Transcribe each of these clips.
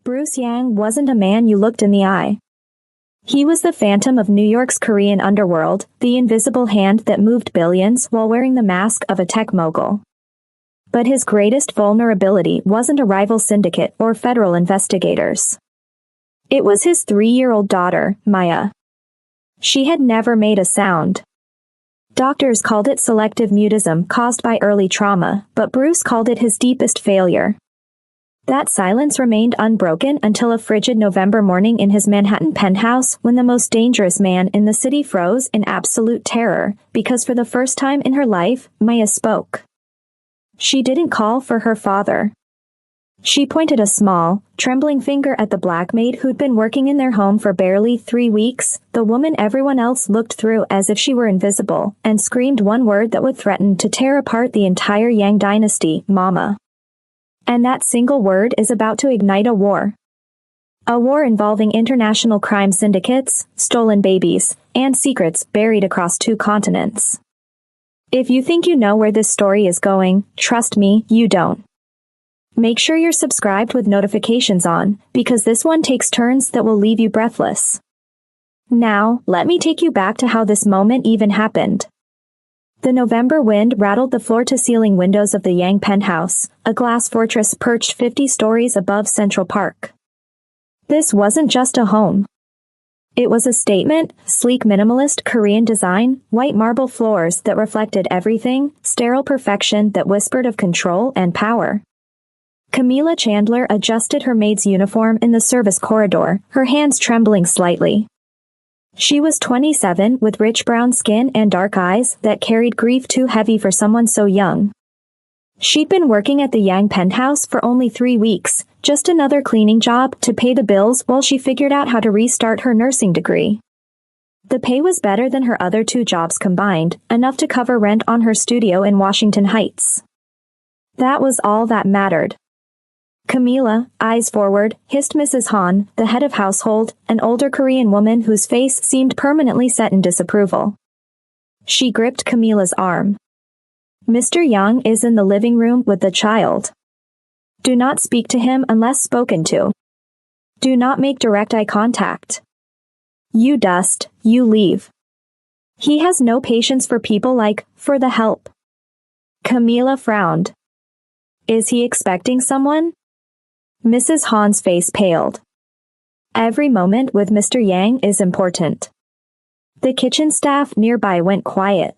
Bruce Yang wasn't a man you looked in the eye. He was the phantom of New York's Korean underworld, the invisible hand that moved billions while wearing the mask of a tech mogul. But his greatest vulnerability wasn't a rival syndicate or federal investigators. It was his 3-year-old daughter, Maya. She had never made a sound. Doctors called it selective mutism caused by early trauma, but Bruce called it his deepest failure. That silence remained unbroken until a frigid November morning in his Manhattan penthouse when the most dangerous man in the city froze in absolute terror, because for the first time in her life, Maya spoke. She didn't call for her father. She pointed a small, trembling finger at the black maid who'd been working in their home for barely 3 weeks, the woman everyone else looked through as if she were invisible, and screamed one word that would threaten to tear apart the entire Yang dynasty, Mama. And that single word is about to ignite a war. A war involving international crime syndicates, stolen babies, and secrets buried across 2 continents. If you think you know where this story is going, trust me, you don't. Make sure you're subscribed with notifications on, because this one takes turns that will leave you breathless. Now, let me take you back to how this moment even happened. The November wind rattled the floor-to-ceiling windows of the Yang penthouse, a glass fortress perched 50 stories above Central Park. This wasn't just a home. It was a statement, sleek minimalist Korean design, white marble floors that reflected everything, sterile perfection that whispered of control and power. Camila Chandler adjusted her maid's uniform in the service corridor, her hands trembling slightly. She was 27 with rich brown skin and dark eyes that carried grief too heavy for someone so young. She'd been working at the Yang penthouse for only 3 weeks, just another cleaning job to pay the bills while she figured out how to restart her nursing degree. The pay was better than her other 2 jobs combined, enough to cover rent on her studio in Washington Heights. That was all that mattered. Camila, eyes forward, hissed Mrs. Han, the head of household, an older Korean woman whose face seemed permanently set in disapproval. She gripped Camila's arm. Mr. Yang is in the living room with the child. Do not speak to him unless spoken to. Do not make direct eye contact. You dust, you leave. He has no patience for people for the help. Camila frowned. Is he expecting someone? Mrs. Han's face paled. Every moment with Mr. Yang is important. The kitchen staff nearby went quiet.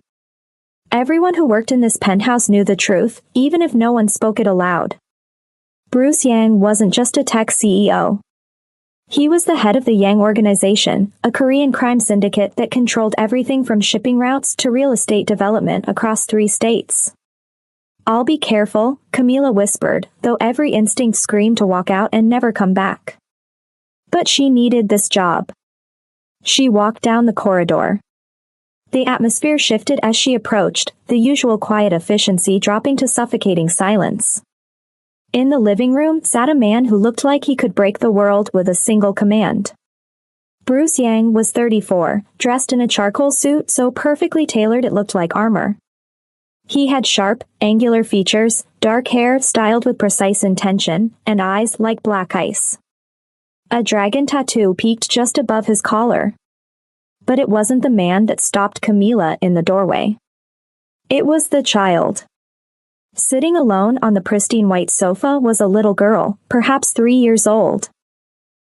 Everyone who worked in this penthouse knew the truth, even if no one spoke it aloud. Bruce Yang wasn't just a tech CEO. He was the head of the Yang Organization, a Korean crime syndicate that controlled everything from shipping routes to real estate development across 3 states. I'll be careful, Camila whispered, though every instinct screamed to walk out and never come back. But she needed this job. She walked down the corridor. The atmosphere shifted as she approached, the usual quiet efficiency dropping to suffocating silence. In the living room sat a man who looked like he could break the world with a single command. Bruce Yang was 34, dressed in a charcoal suit so perfectly tailored it looked like armor. He had sharp, angular features, dark hair styled with precise intention, and eyes like black ice. A dragon tattoo peeked just above his collar. But it wasn't the man that stopped Camila in the doorway. It was the child. Sitting alone on the pristine white sofa was a little girl, perhaps 3 years old.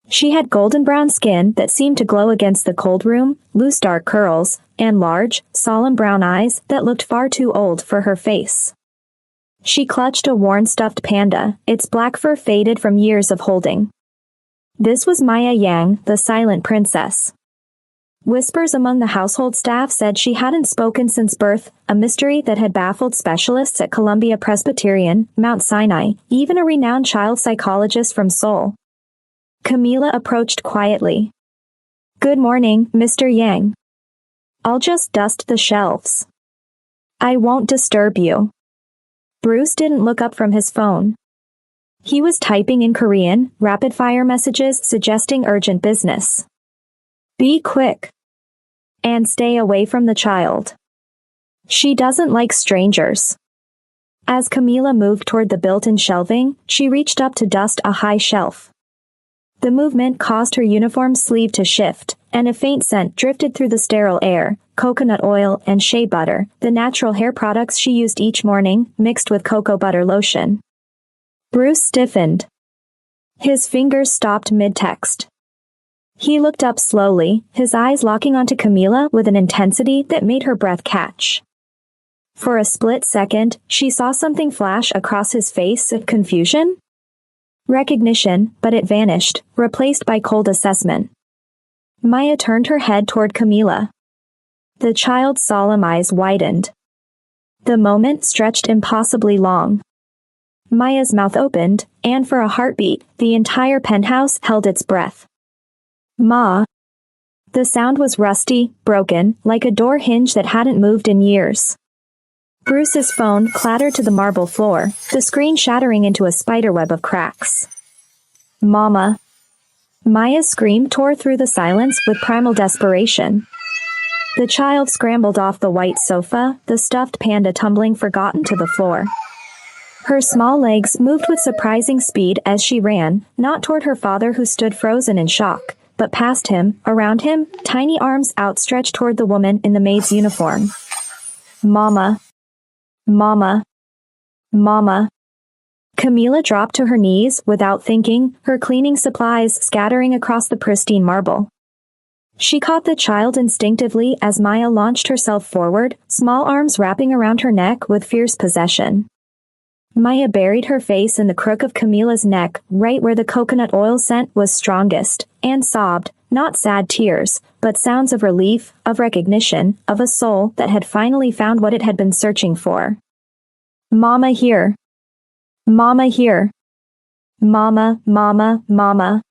She had golden brown skin that seemed to glow against the cold room, loose dark curls, and large, solemn brown eyes that looked far too old for her face. She clutched a worn stuffed panda, its black fur faded from years of holding. This was Maya Yang, the silent princess. Whispers among the household staff said she hadn't spoken since birth, a mystery that had baffled specialists at Columbia Presbyterian, Mount Sinai, even a renowned child psychologist from Seoul. Camila approached quietly. Good morning, Mr. Yang. I'll just dust the shelves. I won't disturb you. Bruce didn't look up from his phone. He was typing in Korean, rapid-fire messages suggesting urgent business. Be quick. And stay away from the child. She doesn't like strangers. As Camila moved toward the built-in shelving, she reached up to dust a high shelf. The movement caused her uniform sleeve to shift, and a faint scent drifted through the sterile air, coconut oil and shea butter, the natural hair products she used each morning, mixed with cocoa butter lotion. Bruce stiffened. His fingers stopped mid-text. He looked up slowly, his eyes locking onto Camila with an intensity that made her breath catch. For a split second, she saw something flash across his face, confusion? Recognition, but it vanished, replaced by cold assessment. Maya turned her head toward Camila. The child's solemn eyes widened. The moment stretched impossibly long. Maya's mouth opened, and for a heartbeat, the entire penthouse held its breath. Ma. The sound was rusty, broken, like a door hinge that hadn't moved in years. Bruce's phone clattered to the marble floor, the screen shattering into a spiderweb of cracks. Mama. Maya's scream tore through the silence with primal desperation. The child scrambled off the white sofa, the stuffed panda tumbling forgotten to the floor. Her small legs moved with surprising speed as she ran, not toward her father who stood frozen in shock, but past him, around him, tiny arms outstretched toward the woman in the maid's uniform. Mama. Mama. Mama. Camila dropped to her knees without thinking, her cleaning supplies scattering across the pristine marble. She caught the child instinctively as Maya launched herself forward, small arms wrapping around her neck with fierce possession. Maya buried her face in the crook of Camila's neck, right where the coconut oil scent was strongest, and sobbed, not sad tears, but sounds of relief, of recognition, of a soul that had finally found what it had been searching for. Mama here. Mama here. Mama, mama, mama.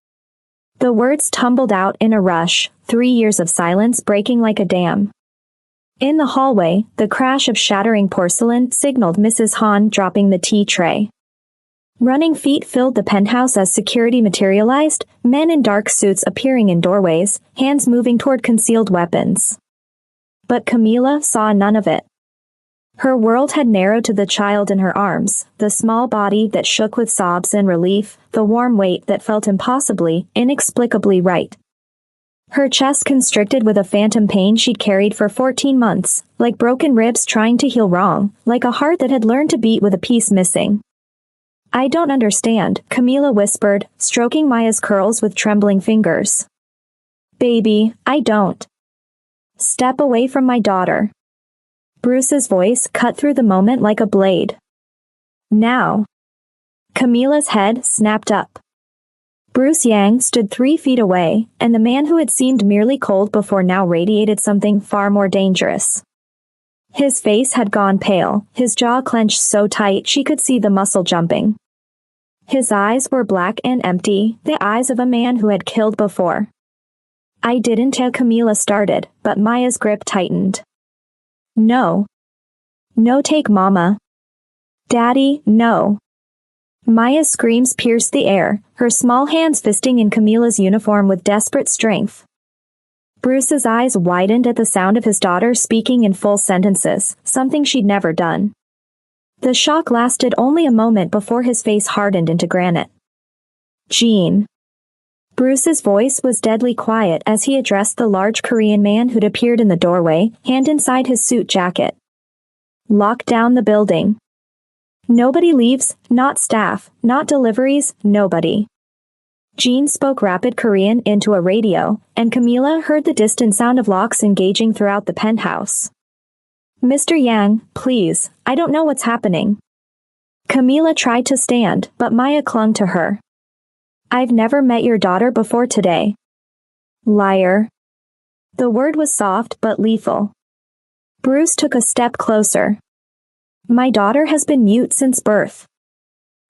The words tumbled out in a rush, 3 years of silence breaking like a dam. In the hallway, the crash of shattering porcelain signaled Mrs. Hahn dropping the tea tray. Running feet filled the penthouse as security materialized, men in dark suits appearing in doorways, hands moving toward concealed weapons. But Camila saw none of it. Her world had narrowed to the child in her arms, the small body that shook with sobs and relief, the warm weight that felt impossibly, inexplicably right. Her chest constricted with a phantom pain she'd carried for 14 months, like broken ribs trying to heal wrong, like a heart that had learned to beat with a piece missing. I don't understand, Camila whispered, stroking Maya's curls with trembling fingers. Baby, I don't. Step away from my daughter. Bruce's voice cut through the moment like a blade. Now. Camila's head snapped up. Bruce Yang stood 3 feet away, and the man who had seemed merely cold before now radiated something far more dangerous. His face had gone pale, his jaw clenched so tight she could see the muscle jumping. His eyes were black and empty, the eyes of a man who had killed before. I didn't tell Camila started, but Maya's grip tightened. No. No, take Mama. Daddy, no. Maya's screams pierced the air, her small hands fisting in Camila's uniform with desperate strength. Bruce's eyes widened at the sound of his daughter speaking in full sentences, something she'd never done. The shock lasted only a moment before his face hardened into granite. Jean. Bruce's voice was deadly quiet as he addressed the large Korean man who'd appeared in the doorway, hand inside his suit jacket. Lock down the building. Nobody leaves, not staff, not deliveries, nobody. Jean spoke rapid Korean into a radio, and Camila heard the distant sound of locks engaging throughout the penthouse. Mr. Yang, please, I don't know what's happening. Camila tried to stand, but Maya clung to her. I've never met your daughter before today. Liar. The word was soft but lethal. Bruce took a step closer. My daughter has been mute since birth.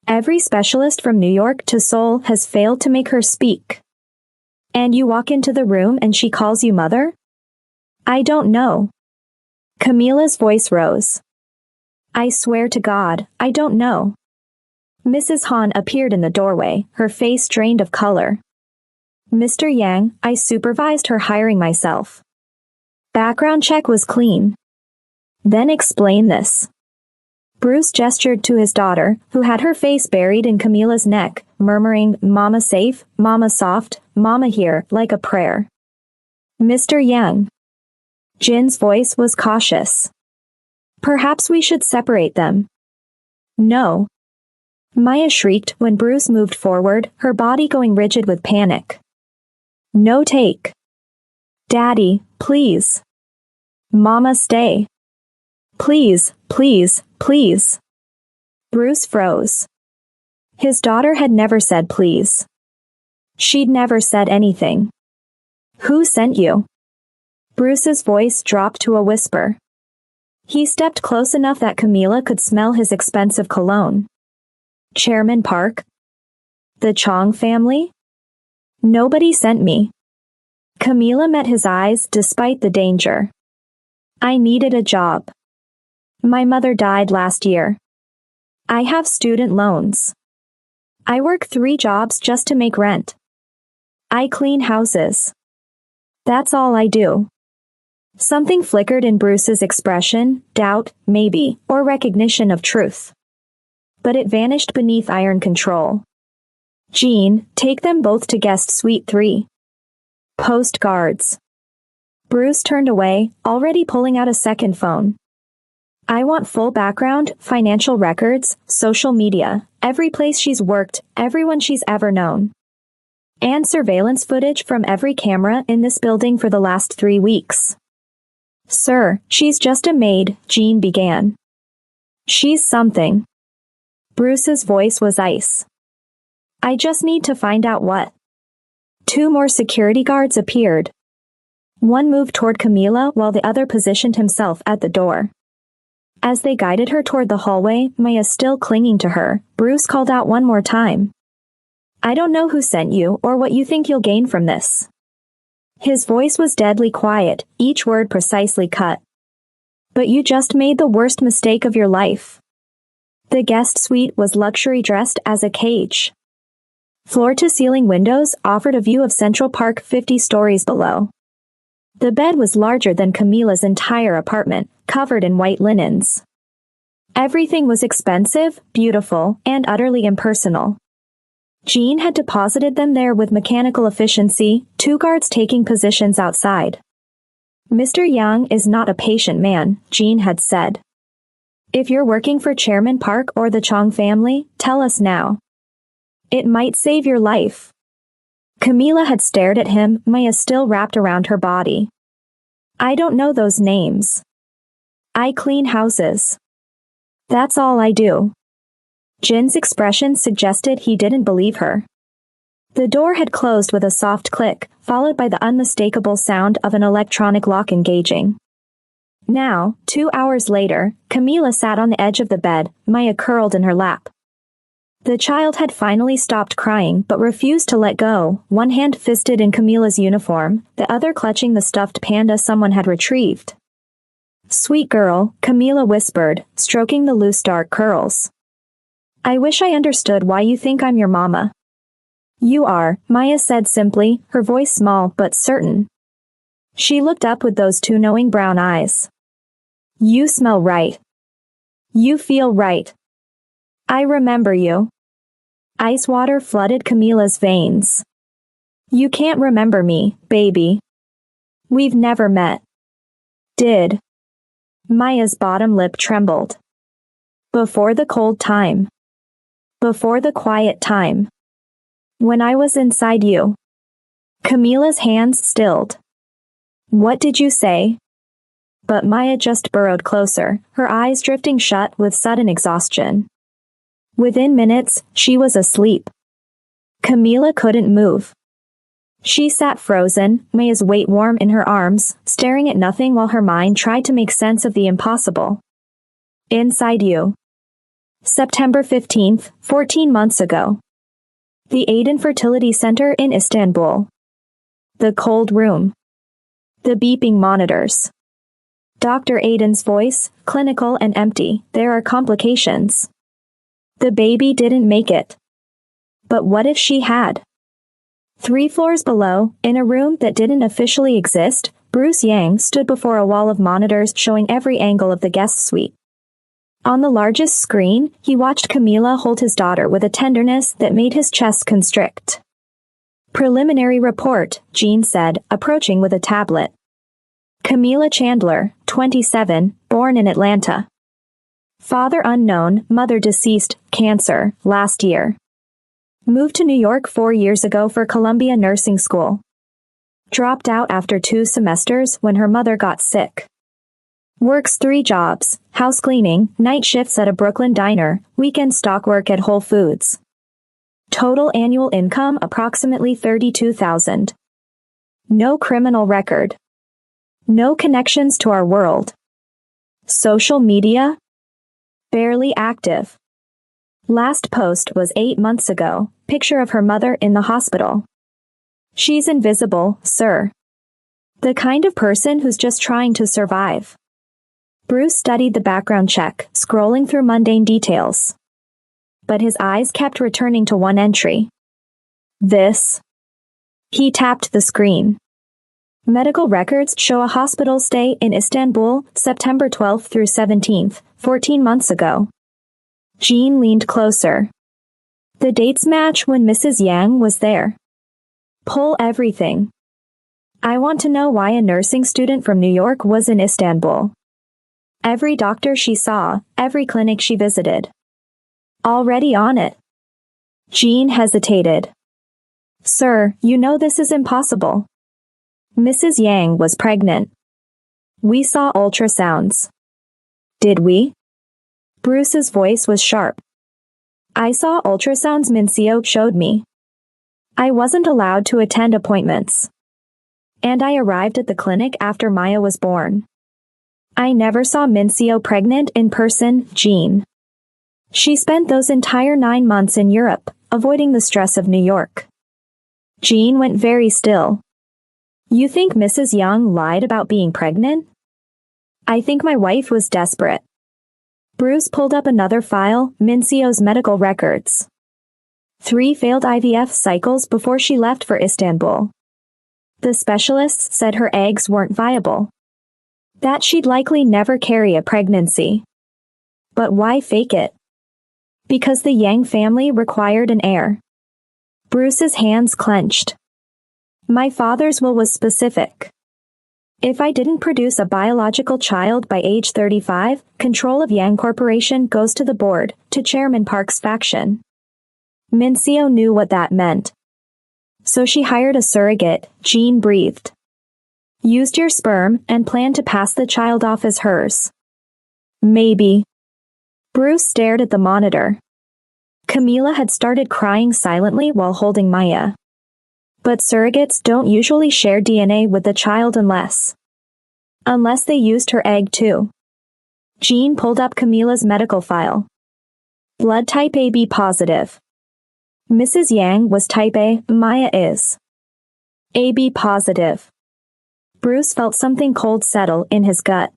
Every specialist from New York to Seoul has failed to make her speak. And you walk into the room and she calls you mother? I don't know. Camila's voice rose. I swear to God, I don't know. Mrs. Hahn appeared in the doorway, her face drained of color. Mr. Yang, I supervised her hiring myself. Background check was clean. Then explain this. Bruce gestured to his daughter, who had her face buried in Camila's neck, murmuring, "Mama safe, Mama soft, Mama here," like a prayer. "Mr. Yang." Jin's voice was cautious. "Perhaps we should separate them." "No." Maya shrieked when Bruce moved forward, her body going rigid with panic. "No take." "Daddy, please." "Mama stay." "Please, please, please." Bruce froze. His daughter had never said please. She'd never said anything. "Who sent you?" Bruce's voice dropped to a whisper. He stepped close enough that Camila could smell his expensive cologne. "Chairman Park? The Chong family?" "Nobody sent me." Camila met his eyes despite the danger. "I needed a job. My mother died last year. I have student loans. I work 3 jobs just to make rent. I clean houses. That's all I do." Something flickered in Bruce's expression, doubt, maybe, or recognition of truth. But it vanished beneath iron control. "Jean, take them both to guest suite 3. Post guards." Bruce turned away, already pulling out a second phone. "I want full background, financial records, social media, every place she's worked, everyone she's ever known. And surveillance footage from every camera in this building for the last 3 weeks." "Sir, she's just a maid," Jean began. "She's something." Bruce's voice was ice. "I just need to find out what." 2 more security guards appeared. One moved toward Camila while the other positioned himself at the door. As they guided her toward the hallway, Maya still clinging to her, Bruce called out one more time. "I don't know who sent you or what you think you'll gain from this." His voice was deadly quiet, each word precisely cut. "But you just made the worst mistake of your life." The guest suite was luxury dressed as a cage. Floor-to-ceiling windows offered a view of Central Park 50 stories below. The bed was larger than Camila's entire apartment, covered in white linens. Everything was expensive, beautiful, and utterly impersonal. Jean had deposited them there with mechanical efficiency, 2 guards taking positions outside. "Mr. Yang is not a patient man," Jean had said. "If you're working for Chairman Park or the Chong family, tell us now. It might save your life." Camila had stared at him, Maya still wrapped around her body. "I don't know those names. I clean houses. That's all I do." Jin's expression suggested he didn't believe her. The door had closed with a soft click, followed by the unmistakable sound of an electronic lock engaging. Now, 2 hours later, Camila sat on the edge of the bed, Maya curled in her lap. The child had finally stopped crying but refused to let go, one hand fisted in Camila's uniform, the other clutching the stuffed panda someone had retrieved. "Sweet girl," Camila whispered, stroking the loose dark curls. "I wish I understood why you think I'm your mama." "You are," Maya said simply, her voice small but certain. She looked up with those 2 knowing brown eyes. "You smell right. You feel right. I remember you." Ice water flooded Camila's veins. "You can't remember me, baby. We've never met." "Did." Maya's bottom lip trembled. "Before the cold time. Before the quiet time. When I was inside you." Camila's hands stilled. "What did you say?" But Maya just burrowed closer, her eyes drifting shut with sudden exhaustion. Within minutes, she was asleep. Camila couldn't move. She sat frozen, Maya's weight warm in her arms, staring at nothing while her mind tried to make sense of the impossible. "Inside you." September 15th, 14 months ago. The Aydin Fertility Center in Istanbul. The cold room. The beeping monitors. Dr. Aydin's voice, clinical and empty. "There are complications. The baby didn't make it." But what if she had? 3 floors below, in a room that didn't officially exist, Bruce Yang stood before a wall of monitors showing every angle of the guest suite. On the largest screen, he watched Camila hold his daughter with a tenderness that made his chest constrict. Preliminary report, Jean said, approaching with a tablet. Camila Chandler, 27, born in Atlanta. Father unknown, mother deceased, cancer, last year. Moved to New York 4 years ago for Columbia Nursing School. Dropped out after 2 semesters when her mother got sick. Works 3 jobs, house cleaning, night shifts at a Brooklyn diner, weekend stock work at Whole Foods. Total annual income approximately $32,000. No criminal record. No connections to our world. Social media? Barely active. Last post was 8 months ago, picture of her mother in the hospital. She's invisible, sir. The kind of person who's just trying to survive. Bruce studied the background check, scrolling through mundane details. But his eyes kept returning to one entry. This. He tapped the screen. Medical records show a hospital stay in Istanbul, September 12th through 17th, 14 months ago. Jean leaned closer. The dates match when Mrs. Yang was there. Pull everything. I want to know why a nursing student from New York was in Istanbul. Every doctor she saw, every clinic she visited. Already on it. Jean hesitated. Sir, you know this is impossible. Mrs. Yang was pregnant. We saw ultrasounds. Did we? Bruce's voice was sharp. I saw ultrasounds Mincio showed me. I wasn't allowed to attend appointments. And I arrived at the clinic after Maya was born. I never saw Mincio pregnant in person, Jean. She spent those entire 9 months in Europe, avoiding the stress of New York. Jean went very still. You think Mrs. Young lied about being pregnant? I think my wife was desperate. Bruce pulled up another file, Mincio's medical records. 3 failed IVF cycles before she left for Istanbul. The specialists said her eggs weren't viable. That she'd likely never carry a pregnancy. But why fake it? Because the Yang family required an heir. Bruce's hands clenched. My father's will was specific. If I didn't produce a biological child by age 35, control of Yang Corporation goes to the board, to Chairman Park's faction. Mincio knew what that meant. So she hired a surrogate, Jean breathed. Used your sperm and planned to pass the child off as hers. Maybe. Bruce stared at the monitor. Camila had started crying silently while holding Maya. But surrogates don't usually share DNA with the child unless they used her egg too. Jean pulled up Camila's medical file. Blood type AB positive. Mrs. Yang was type A, Maya is AB positive. Bruce felt something cold settle in his gut.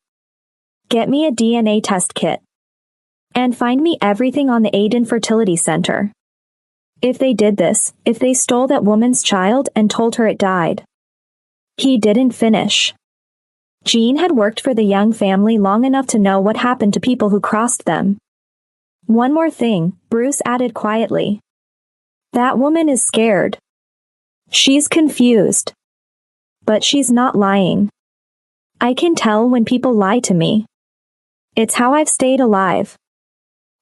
Get me a DNA test kit. And find me everything on the Aiden Fertility Center. If they did this, if they stole that woman's child and told her it died. He didn't finish. Jean had worked for the Young family long enough to know what happened to people who crossed them. One more thing, Bruce added quietly. That woman is scared. She's confused. But she's not lying. I can tell when people lie to me. It's how I've stayed alive.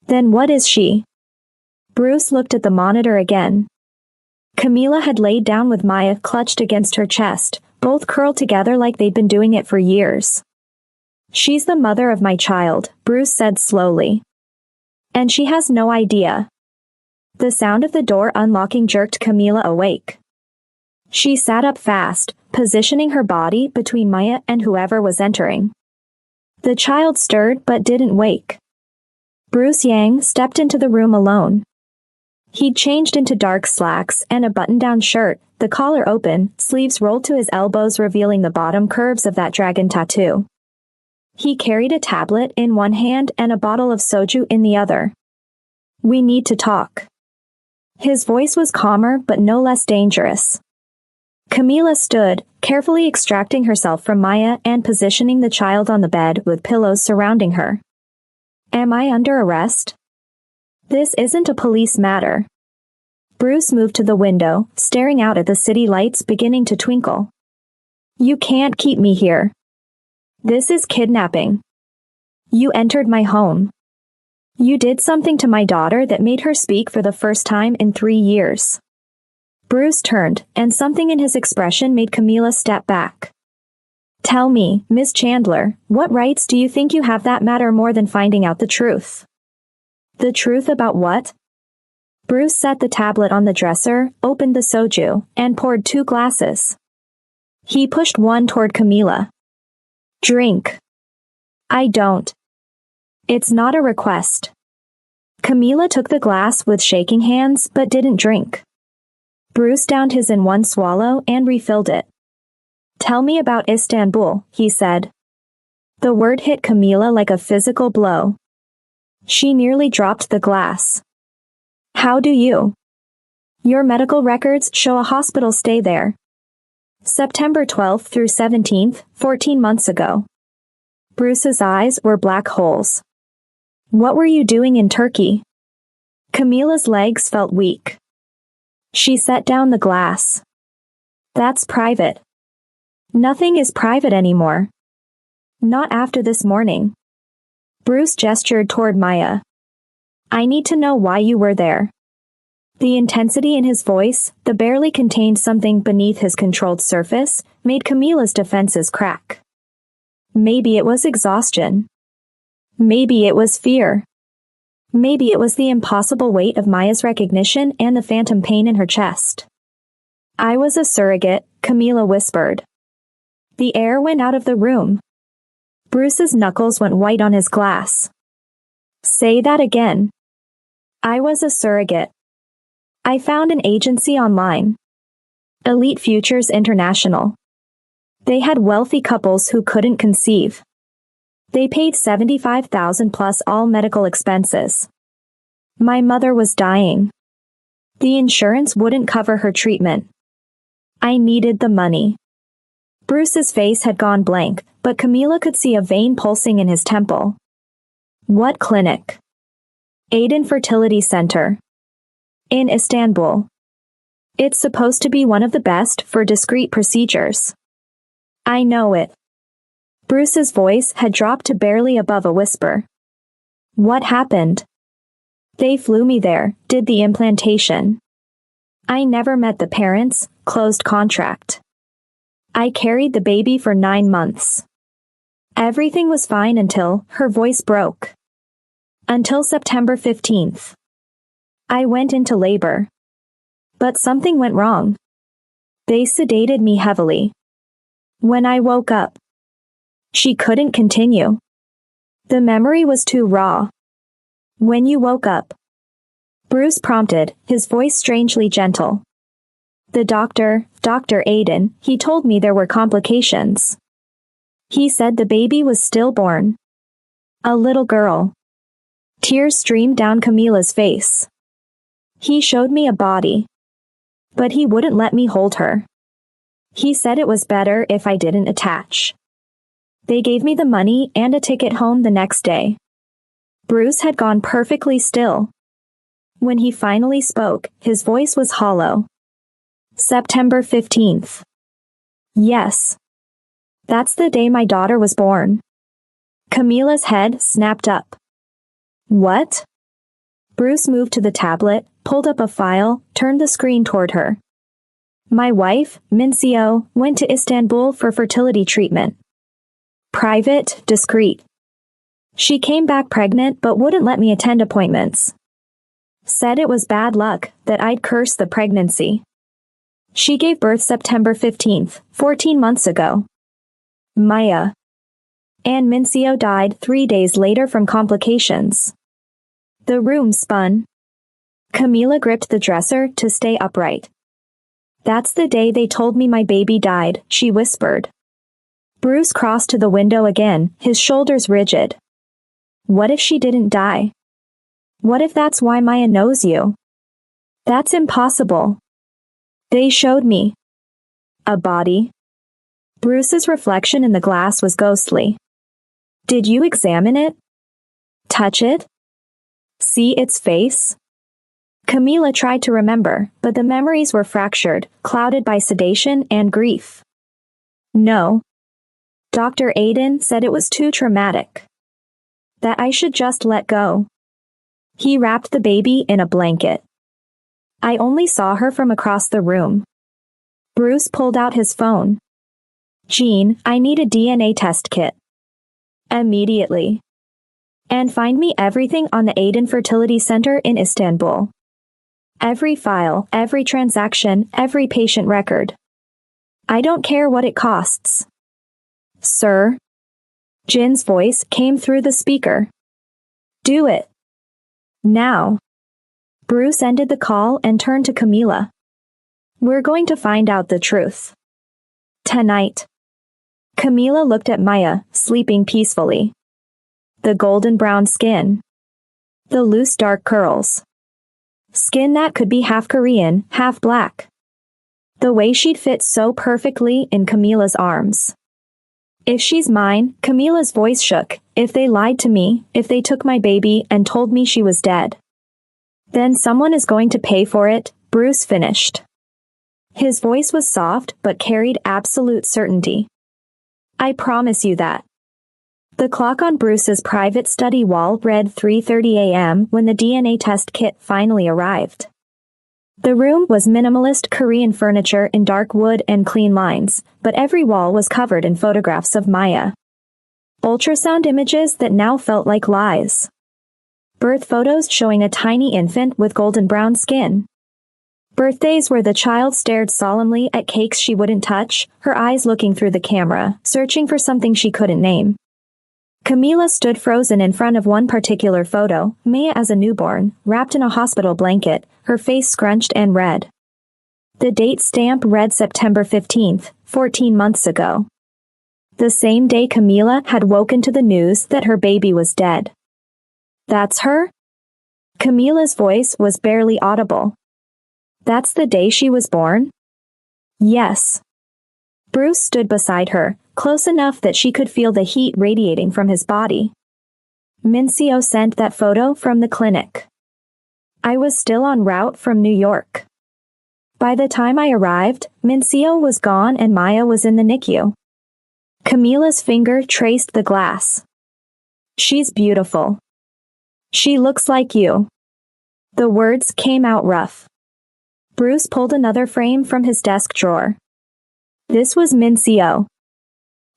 Then what is she? Bruce looked at the monitor again. Camila had laid down with Maya clutched against her chest, both curled together like they'd been doing it for years. She's the mother of my child, Bruce said slowly. And she has no idea. The sound of the door unlocking jerked Camila awake. She sat up fast, positioning her body between Maya and whoever was entering. The child stirred but didn't wake. Bruce Yang stepped into the room alone. He'd changed into dark slacks and a button-down shirt, the collar open, sleeves rolled to his elbows revealing the bottom curves of that dragon tattoo. He carried a tablet in one hand and a bottle of soju in the other. We need to talk. His voice was calmer but no less dangerous. Camila stood, carefully extracting herself from Maya and positioning the child on the bed with pillows surrounding her. Am I under arrest? This isn't a police matter. Bruce moved to the window, staring out at the city lights beginning to twinkle. You can't keep me here. This is kidnapping. You entered my home. You did something to my daughter that made her speak for the first time in 3 years. Bruce turned, and something in his expression made Camila step back. Tell me, Miss Chandler, what rights do you think you have that matter more than finding out the truth? The truth about what? Bruce set the tablet on the dresser, opened the soju, and poured 2 glasses. He pushed one toward Camila. Drink. I don't. It's not a request. Camila took the glass with shaking hands but didn't drink. Bruce downed his in one swallow and refilled it. Tell me about Istanbul, he said. The word hit Camila like a physical blow. She nearly dropped the glass. How do you? Your medical records show a hospital stay there. September 12th through 17th, 14 months ago. Bruce's eyes were black holes. What were you doing in Turkey? Camila's legs felt weak. She set down the glass. That's private. Nothing is private anymore. Not after this morning. Bruce gestured toward Maya. I need to know why you were there. The intensity in his voice, the barely contained something beneath his controlled surface, made Camila's defenses crack. Maybe it was exhaustion. Maybe it was fear. Maybe it was the impossible weight of Maya's recognition and the phantom pain in her chest. I was a surrogate, Camila whispered. The air went out of the room. Bruce's knuckles went white on his glass. Say that again. I was a surrogate. I found an agency online. Elite Futures International. They had wealthy couples who couldn't conceive. They paid $75,000 plus all medical expenses. My mother was dying. The insurance wouldn't cover her treatment. I needed the money. Bruce's face had gone blank, but Camila could see a vein pulsing in his temple. What clinic? Aydin Fertility Center. In Istanbul. It's supposed to be one of the best for discreet procedures. I know it. Bruce's voice had dropped to barely above a whisper. What happened? They flew me there, did the implantation. I never met the parents, closed contract. I carried the baby for 9 months. Everything was fine until her voice broke. Until September 15th. I went into labor. But something went wrong. They sedated me heavily. When I woke up, she couldn't continue. The memory was too raw. When you woke up, Bruce prompted, his voice strangely gentle. The doctor, Dr. Aydin, he told me there were complications. He said the baby was stillborn. A little girl. Tears streamed down Camila's face. He showed me a body. But he wouldn't let me hold her. He said it was better if I didn't attach. They gave me the money and a ticket home the next day. Bruce had gone perfectly still. When he finally spoke, his voice was hollow. September 15th. Yes. That's the day my daughter was born. Camila's head snapped up. What? Bruce moved to the tablet, pulled up a file, turned the screen toward her. My wife, Mincio, went to Istanbul for fertility treatment. Private, discreet. She came back pregnant but wouldn't let me attend appointments. Said it was bad luck, that I'd cursed the pregnancy. She gave birth September 15th, 14 months ago. Maya. And Mincio died 3 days later from complications. The room spun. Camila gripped the dresser to stay upright. That's the day they told me my baby died, she whispered. Bruce crossed to the window again, his shoulders rigid. What if she didn't die? What if that's why Maya knows you? That's impossible. They showed me. A body. Bruce's reflection in the glass was ghostly. Did you examine it? Touch it? See its face? Camila tried to remember, but the memories were fractured, clouded by sedation and grief. No. Dr. Aiden said it was too traumatic. That I should just let go. He wrapped the baby in a blanket. I only saw her from across the room. Bruce pulled out his phone. Jean, I need a DNA test kit. Immediately. And find me everything on the Aiden Fertility Center in Istanbul. Every file, every transaction, every patient record. I don't care what it costs. Sir? Jin's voice came through the speaker. Do it. Now. Bruce ended the call and turned to Camila. We're going to find out the truth. Tonight. Camila looked at Maya, sleeping peacefully. The golden brown skin. The loose dark curls. Skin that could be half Korean, half black. The way she'd fit so perfectly in Camila's arms. If she's mine, Camila's voice shook, if they lied to me, if they took my baby and told me she was dead. Then someone is going to pay for it, Bruce finished. His voice was soft but carried absolute certainty. I promise you that. The clock on Bruce's private study wall read 3:30 a.m. when the DNA test kit finally arrived. The room was minimalist Korean furniture in dark wood and clean lines, but every wall was covered in photographs of Maya. Ultrasound images that now felt like lies. Birth photos showing a tiny infant with golden brown skin. Birthdays where the child stared solemnly at cakes she wouldn't touch, her eyes looking through the camera, searching for something she couldn't name. Camila stood frozen in front of one particular photo, Maya as a newborn, wrapped in a hospital blanket, her face scrunched and red. The date stamp read September 15th, 14 months ago. The same day Camila had woken to the news that her baby was dead. That's her? Camila's voice was barely audible. That's the day she was born? Yes. Bruce stood beside her, close enough that she could feel the heat radiating from his body. Mincio sent that photo from the clinic. I was still en route from New York. By the time I arrived, Mincio was gone and Maya was in the NICU. Camila's finger traced the glass. She's beautiful. She looks like you. The words came out rough. Bruce pulled another frame from his desk drawer. This was Mincio.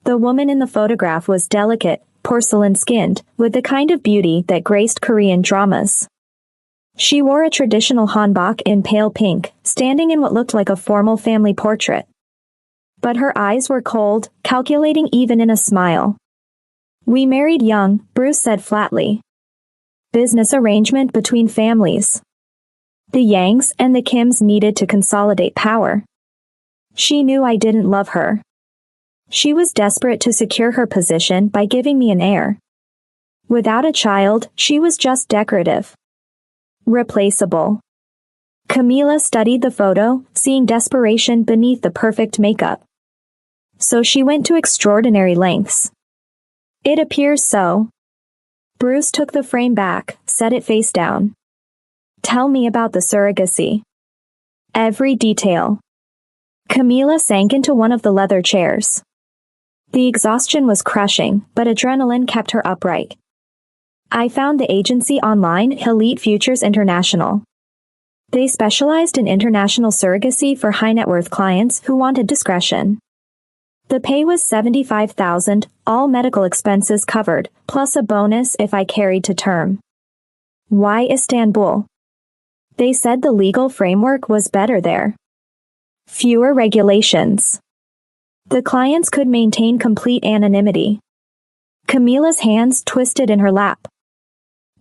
The woman in the photograph was delicate, porcelain-skinned, with the kind of beauty that graced Korean dramas. She wore a traditional hanbok in pale pink, standing in what looked like a formal family portrait. But her eyes were cold, calculating even in a smile. We married young, Bruce said flatly. Business arrangement between families. The Yangs and the Kims needed to consolidate power. She knew I didn't love her. She was desperate to secure her position by giving me an heir. Without a child, she was just decorative. Replaceable. Camila studied the photo, seeing desperation beneath the perfect makeup. So she went to extraordinary lengths. It appears so. Bruce took the frame back, set it face down. Tell me about the surrogacy. Every detail. Camila sank into one of the leather chairs. The exhaustion was crushing, but adrenaline kept her upright. I found the agency online, Elite Futures International. They specialized in international surrogacy for high-net-worth clients who wanted discretion. The pay was $75,000, all medical expenses covered, plus a bonus if I carried to term. Why Istanbul? They said the legal framework was better there. Fewer regulations. The clients could maintain complete anonymity. Camila's hands twisted in her lap.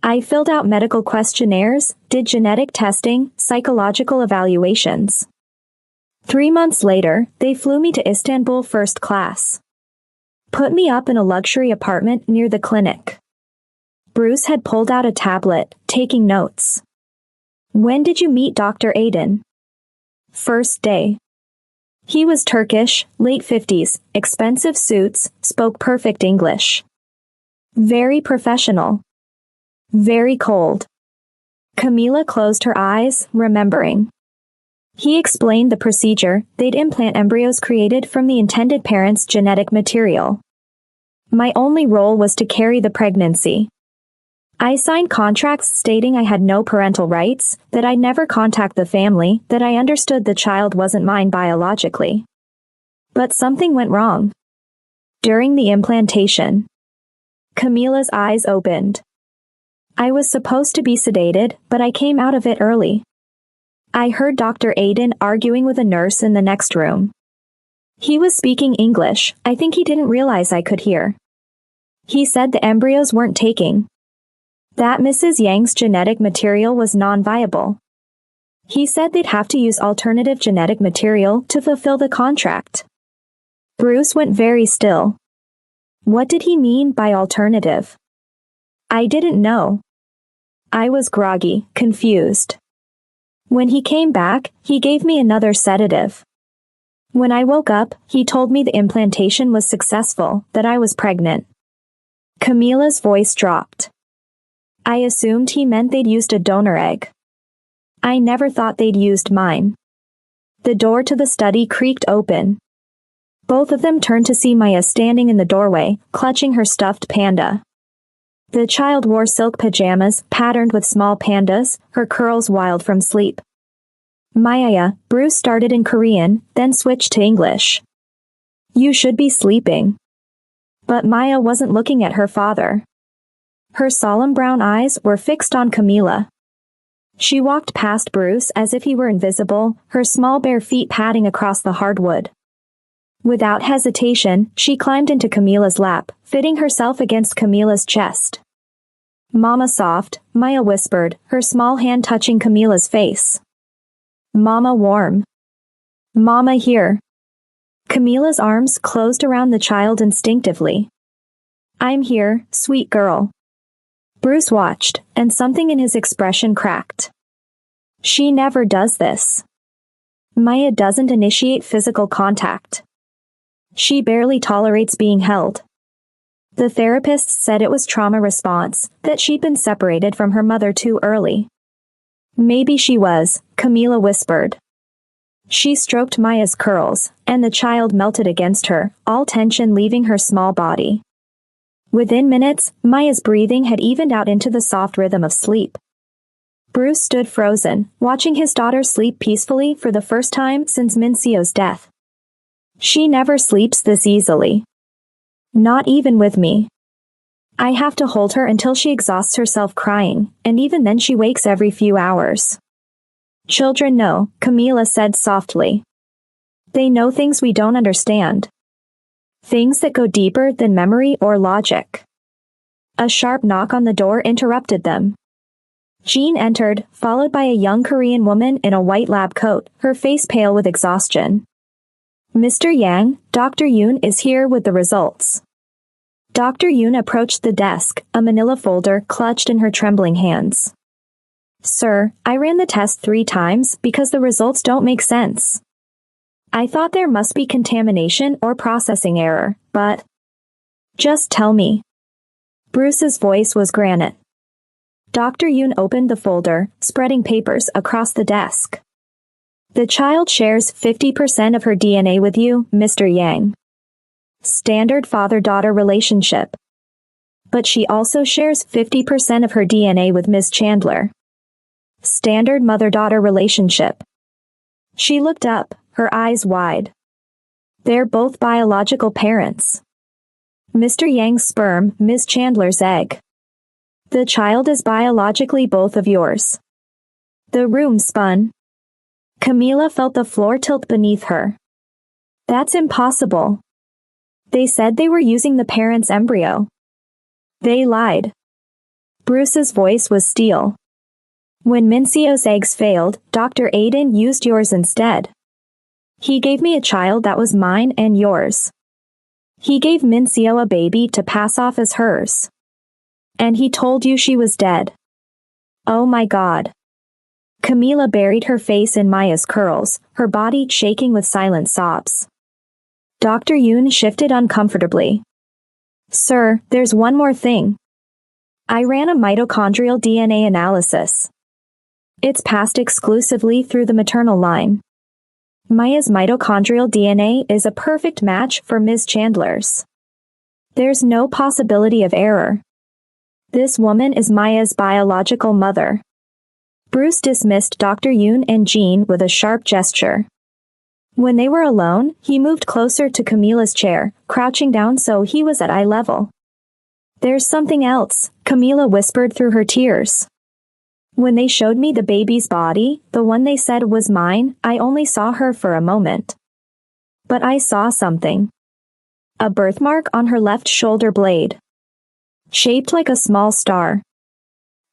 I filled out medical questionnaires, did genetic testing, psychological evaluations. 3 months later, they flew me to Istanbul first class. Put me up in a luxury apartment near the clinic. Bruce had pulled out a tablet, taking notes. When did you meet Dr. Aiden? First day. He was Turkish, late 50s, expensive suits, spoke perfect English. Very professional. Very cold. Camila closed her eyes, remembering. He explained the procedure. They'd implant embryos created from the intended parent's genetic material. My only role was to carry the pregnancy. I signed contracts stating I had no parental rights, that I'd never contact the family, that I understood the child wasn't mine biologically. But something went wrong. During the implantation, Camila's eyes opened. I was supposed to be sedated, but I came out of it early. I heard Dr. Aiden arguing with a nurse in the next room. He was speaking English. I think he didn't realize I could hear. He said the embryos weren't taking. That Mrs. Yang's genetic material was non-viable. He said they'd have to use alternative genetic material to fulfill the contract. Bruce went very still. What did he mean by alternative? I didn't know. I was groggy, confused. When he came back, he gave me another sedative. When I woke up, he told me the implantation was successful, that I was pregnant. Camila's voice dropped. I assumed he meant they'd used a donor egg. I never thought they'd used mine. The door to the study creaked open. Both of them turned to see Maya standing in the doorway, clutching her stuffed panda. The child wore silk pajamas, patterned with small pandas, her curls wild from sleep. Maya, Bruce started in Korean, then switched to English. You should be sleeping. But Maya wasn't looking at her father. Her solemn brown eyes were fixed on Camila. She walked past Bruce as if he were invisible, her small bare feet padding across the hardwood. Without hesitation, she climbed into Camila's lap, fitting herself against Camila's chest. Mama soft, Maya whispered, her small hand touching Camila's face. Mama warm. Mama here. Camila's arms closed around the child instinctively. I'm here, sweet girl. Bruce watched, and something in his expression cracked. She never does this. Maya doesn't initiate physical contact. She barely tolerates being held. The therapists said it was trauma response, that she'd been separated from her mother too early. Maybe she was, Camila whispered. She stroked Maya's curls, and the child melted against her, all tension leaving her small body. Within minutes, Maya's breathing had evened out into the soft rhythm of sleep. Bruce stood frozen, watching his daughter sleep peacefully for the first time since Minseo's death. She never sleeps this easily. Not even with me. I have to hold her until she exhausts herself crying, and even then she wakes every few hours. Children know, Camila said softly. They know things we don't understand. Things that go deeper than memory or logic. A sharp knock on the door interrupted them. Jean entered, followed by a young Korean woman in a white lab coat, her face pale with exhaustion. Mr. Yang, Dr. Yoon is here with the results. Dr. Yoon approached the desk, a manila folder clutched in her trembling hands. Sir, I ran the test 3 times because the results don't make sense. I thought there must be contamination or processing error, but... Just tell me. Bruce's voice was granite. Dr. Yoon opened the folder, spreading papers across the desk. The child shares 50% of her DNA with you, Mr. Yang. Standard father-daughter relationship. But she also shares 50% of her DNA with Ms. Chandler. Standard mother-daughter relationship. She looked up, her eyes wide. They're both biological parents. Mr. Yang's sperm, Ms. Chandler's egg. The child is biologically both of yours. The room spun. Camila felt the floor tilt beneath her. That's impossible. They said they were using the parent's embryo. They lied. Bruce's voice was steel. When Minseo's eggs failed, Dr. Aiden used yours instead. He gave me a child that was mine and yours. He gave Minseo a baby to pass off as hers. And he told you she was dead. Oh my God. Camila buried her face in Maya's curls, her body shaking with silent sobs. Dr. Yoon shifted uncomfortably. Sir, there's one more thing. I ran a mitochondrial DNA analysis. It's passed exclusively through the maternal line. Maya's mitochondrial DNA is a perfect match for Ms. Chandler's. There's no possibility of error. This woman is Maya's biological mother. Bruce dismissed Dr. Yoon and Jean with a sharp gesture. When they were alone, he moved closer to Camila's chair, crouching down so he was at eye level. There's something else, Camila whispered through her tears. When they showed me the baby's body, the one they said was mine, I only saw her for a moment. But I saw something. A birthmark on her left shoulder blade. Shaped like a small star.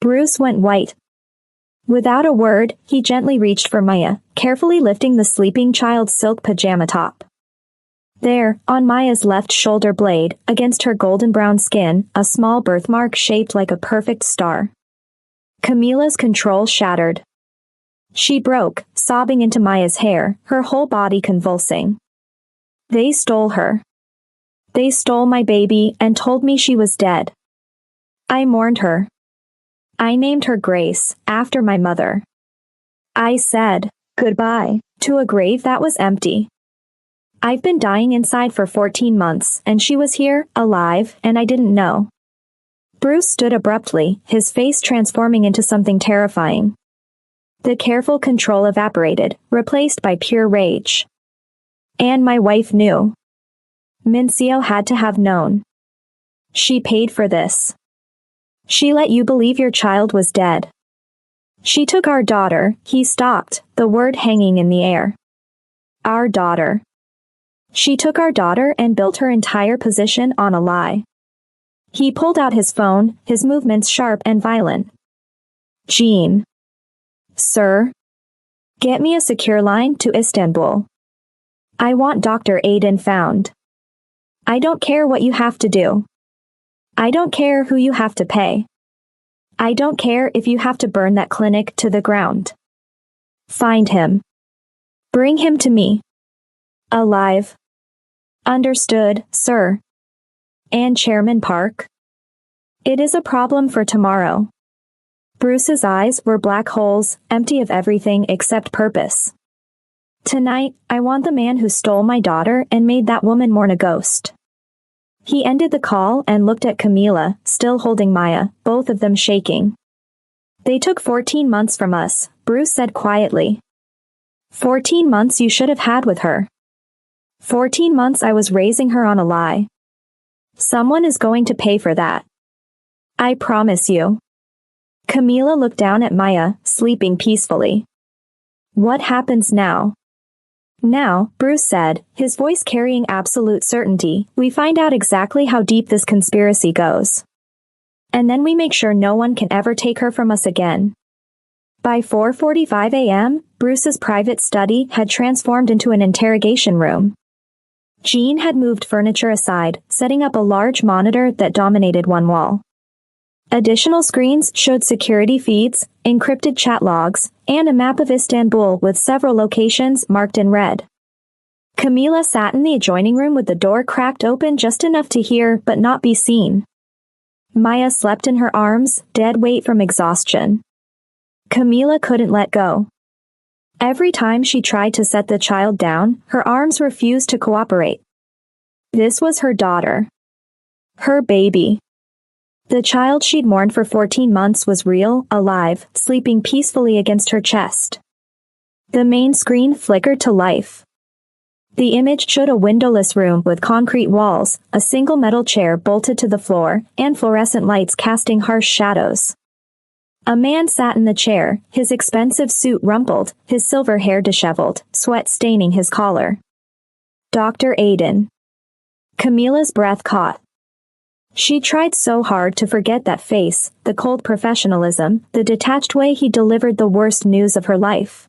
Bruce went white. Without a word, he gently reached for Maya, carefully lifting the sleeping child's silk pajama top. There, on Maya's left shoulder blade, against her golden brown skin, a small birthmark shaped like a perfect star. Camila's control shattered. She broke, sobbing into Maya's hair, her whole body convulsing. They stole her. They stole my baby and told me she was dead. I mourned her. I named her Grace, after my mother. I said goodbye to a grave that was empty. I've been dying inside for 14 months, and she was here, alive, and I didn't know. Bruce stood abruptly, his face transforming into something terrifying. The careful control evaporated, replaced by pure rage. And my wife knew. Mincio had to have known. She paid for this. She let you believe your child was dead. She took our daughter, he stopped, the word hanging in the air. Our daughter. She took our daughter and built her entire position on a lie. He pulled out his phone, his movements sharp and violent. Jean. Sir. Get me a secure line to Istanbul. I want Dr. Aiden found. I don't care what you have to do. I don't care who you have to pay. I don't care if you have to burn that clinic to the ground. Find him. Bring him to me. Alive. Understood, sir. And Chairman Park? It is a problem for tomorrow. Bruce's eyes were black holes, empty of everything except purpose. Tonight, I want the man who stole my daughter and made that woman mourn a ghost. He ended the call and looked at Camila, still holding Maya, both of them shaking. They took 14 months from us, Bruce said quietly. 14 months you should have had with her. 14 months I was raising her on a lie. Someone is going to pay for that. I promise you. Camila looked down at Maya, sleeping peacefully. What happens now? Now, Bruce said, his voice carrying absolute certainty, we find out exactly how deep this conspiracy goes. And then we make sure no one can ever take her from us again. By 4:45 a.m., Bruce's private study had transformed into an interrogation room. Jean had moved furniture aside, setting up a large monitor that dominated one wall. Additional screens showed security feeds, encrypted chat logs, and a map of Istanbul with several locations marked in red. Camila sat in the adjoining room with the door cracked open just enough to hear but not be seen. Maya slept in her arms, dead weight from exhaustion. Camila couldn't let go. Every time she tried to set the child down, her arms refused to cooperate. This was her daughter. Her baby. The child she'd mourned for 14 months was real, alive, sleeping peacefully against her chest. The main screen flickered to life. The image showed a windowless room with concrete walls, a single metal chair bolted to the floor, and fluorescent lights casting harsh shadows. A man sat in the chair, his expensive suit rumpled, his silver hair disheveled, sweat staining his collar. Dr. Aiden. Camila's breath caught. She tried so hard to forget that face, the cold professionalism, the detached way he delivered the worst news of her life.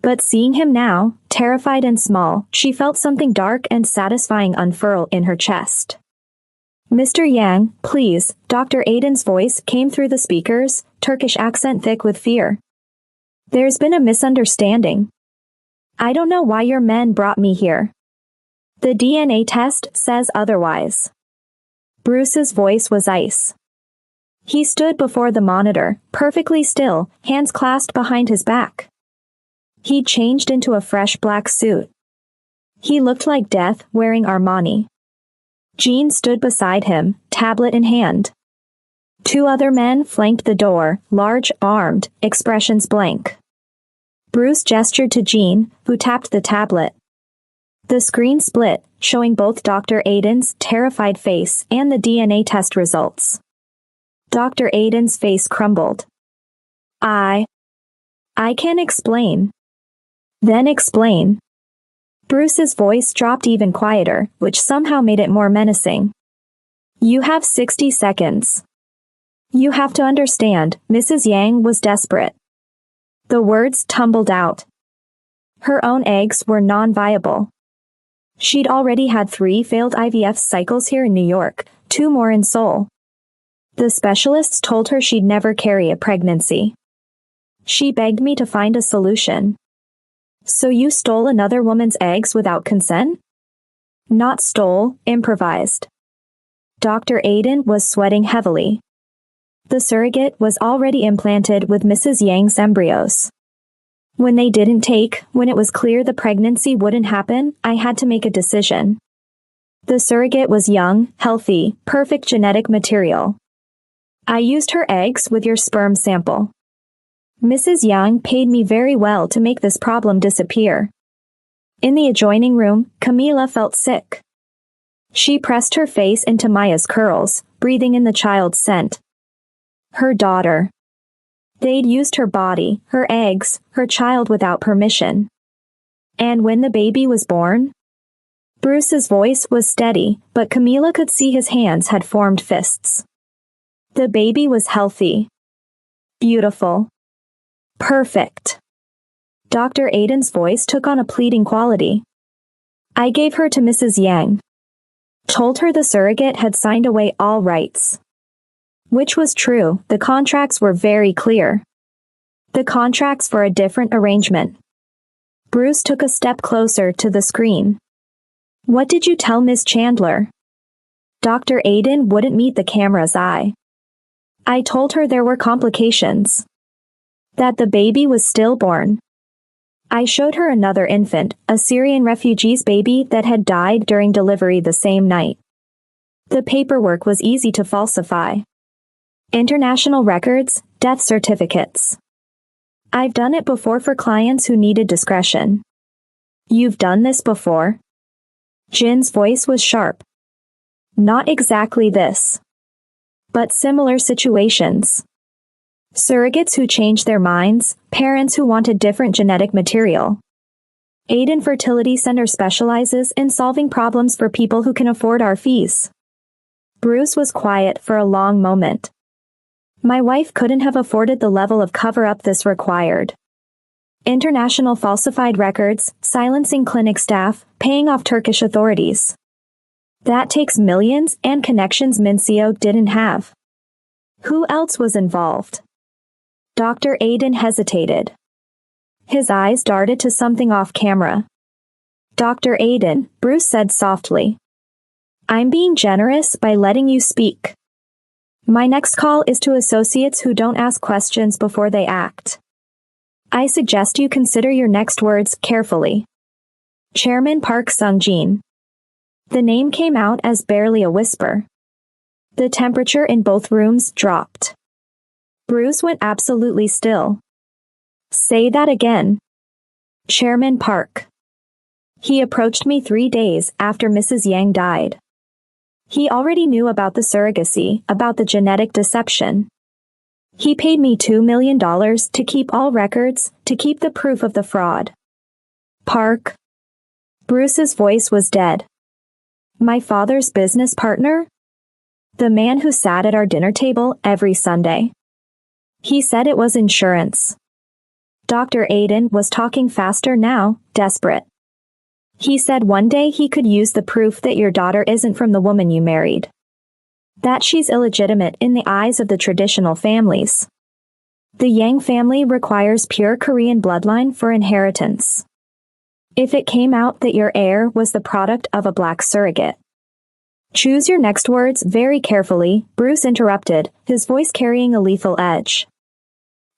But seeing him now, terrified and small, she felt something dark and satisfying unfurl in her chest. Mr. Yang, please, Dr. Aiden's voice came through the speakers, Turkish accent thick with fear. There's been a misunderstanding. I don't know why your men brought me here. The DNA test says otherwise. Bruce's voice was ice. He stood before the monitor, perfectly still, hands clasped behind his back. He'd changed into a fresh black suit. He looked like death, wearing Armani. Jean stood beside him, tablet in hand. 2 other men flanked the door, large, armed, expressions blank. Bruce gestured to Jean, who tapped the tablet. The screen split, showing both Dr. Aiden's terrified face and the DNA test results. Dr. Aiden's face crumbled. I can't explain. Then explain. Bruce's voice dropped even quieter, which somehow made it more menacing. You have 60 seconds. You have to understand, Mrs. Yang was desperate. The words tumbled out. Her own eggs were non-viable. She'd already had 3 failed IVF cycles here in New York, 2 more in Seoul. The specialists told her she'd never carry a pregnancy. She begged me to find a solution. So you stole another woman's eggs without consent? Not stole, improvised. Dr. Aiden was sweating heavily. The surrogate was already implanted with Mrs. Yang's embryos. When they didn't take, when it was clear the pregnancy wouldn't happen, I had to make a decision. The surrogate was young, healthy, perfect genetic material. I used her eggs with your sperm sample. Mrs. Yang paid me very well to make this problem disappear. In the adjoining room, Camila felt sick. She pressed her face into Maya's curls, breathing in the child's scent. Her daughter. They'd used her body, her eggs, her child without permission. And when the baby was born? Bruce's voice was steady, but Camila could see his hands had formed fists. The baby was healthy. Beautiful. Perfect. Dr. Aiden's voice took on a pleading quality. I gave her to Mrs. Yang. Told her the surrogate had signed away all rights. Which was true, the contracts were very clear. The contracts for a different arrangement. Bruce took a step closer to the screen. What did you tell Miss Chandler? Dr. Aiden wouldn't meet the camera's eye. I told her there were complications. That the baby was stillborn. I showed her another infant, a Syrian refugee's baby that had died during delivery the same night. The paperwork was easy to falsify. International records, death certificates. I've done it before for clients who needed discretion. You've done this before? Jin's voice was sharp. Not exactly this. But similar situations. Surrogates who changed their minds, parents who wanted different genetic material. Aiden Fertility Center specializes in solving problems for people who can afford our fees. Bruce was quiet for a long moment. My wife couldn't have afforded the level of cover-up this required. International falsified records, silencing clinic staff, paying off Turkish authorities. That takes millions and connections Mincio didn't have. Who else was involved? Dr. Aiden hesitated. His eyes darted to something off camera. Dr. Aiden, Bruce said softly. I'm being generous by letting you speak. My next call is to associates who don't ask questions before they act. I suggest you consider your next words carefully. Chairman Park Sung-jin. The name came out as barely a whisper. The temperature in both rooms dropped. Bruce went absolutely still. Say that again. Chairman Park. He approached me 3 days after Mrs. Yang died. He already knew about the surrogacy, about the genetic deception. He paid me $2 million to keep all records, to keep the proof of the fraud. Park. Bruce's voice was dead. My father's business partner? The man who sat at our dinner table every Sunday. He said it was insurance. Dr. Aiden was talking faster now, desperate. He said one day he could use the proof that your daughter isn't from the woman you married. That she's illegitimate in the eyes of the traditional families. The Yang family requires pure Korean bloodline for inheritance. If it came out that your heir was the product of a black surrogate. Choose your next words very carefully, Bruce interrupted, his voice carrying a lethal edge.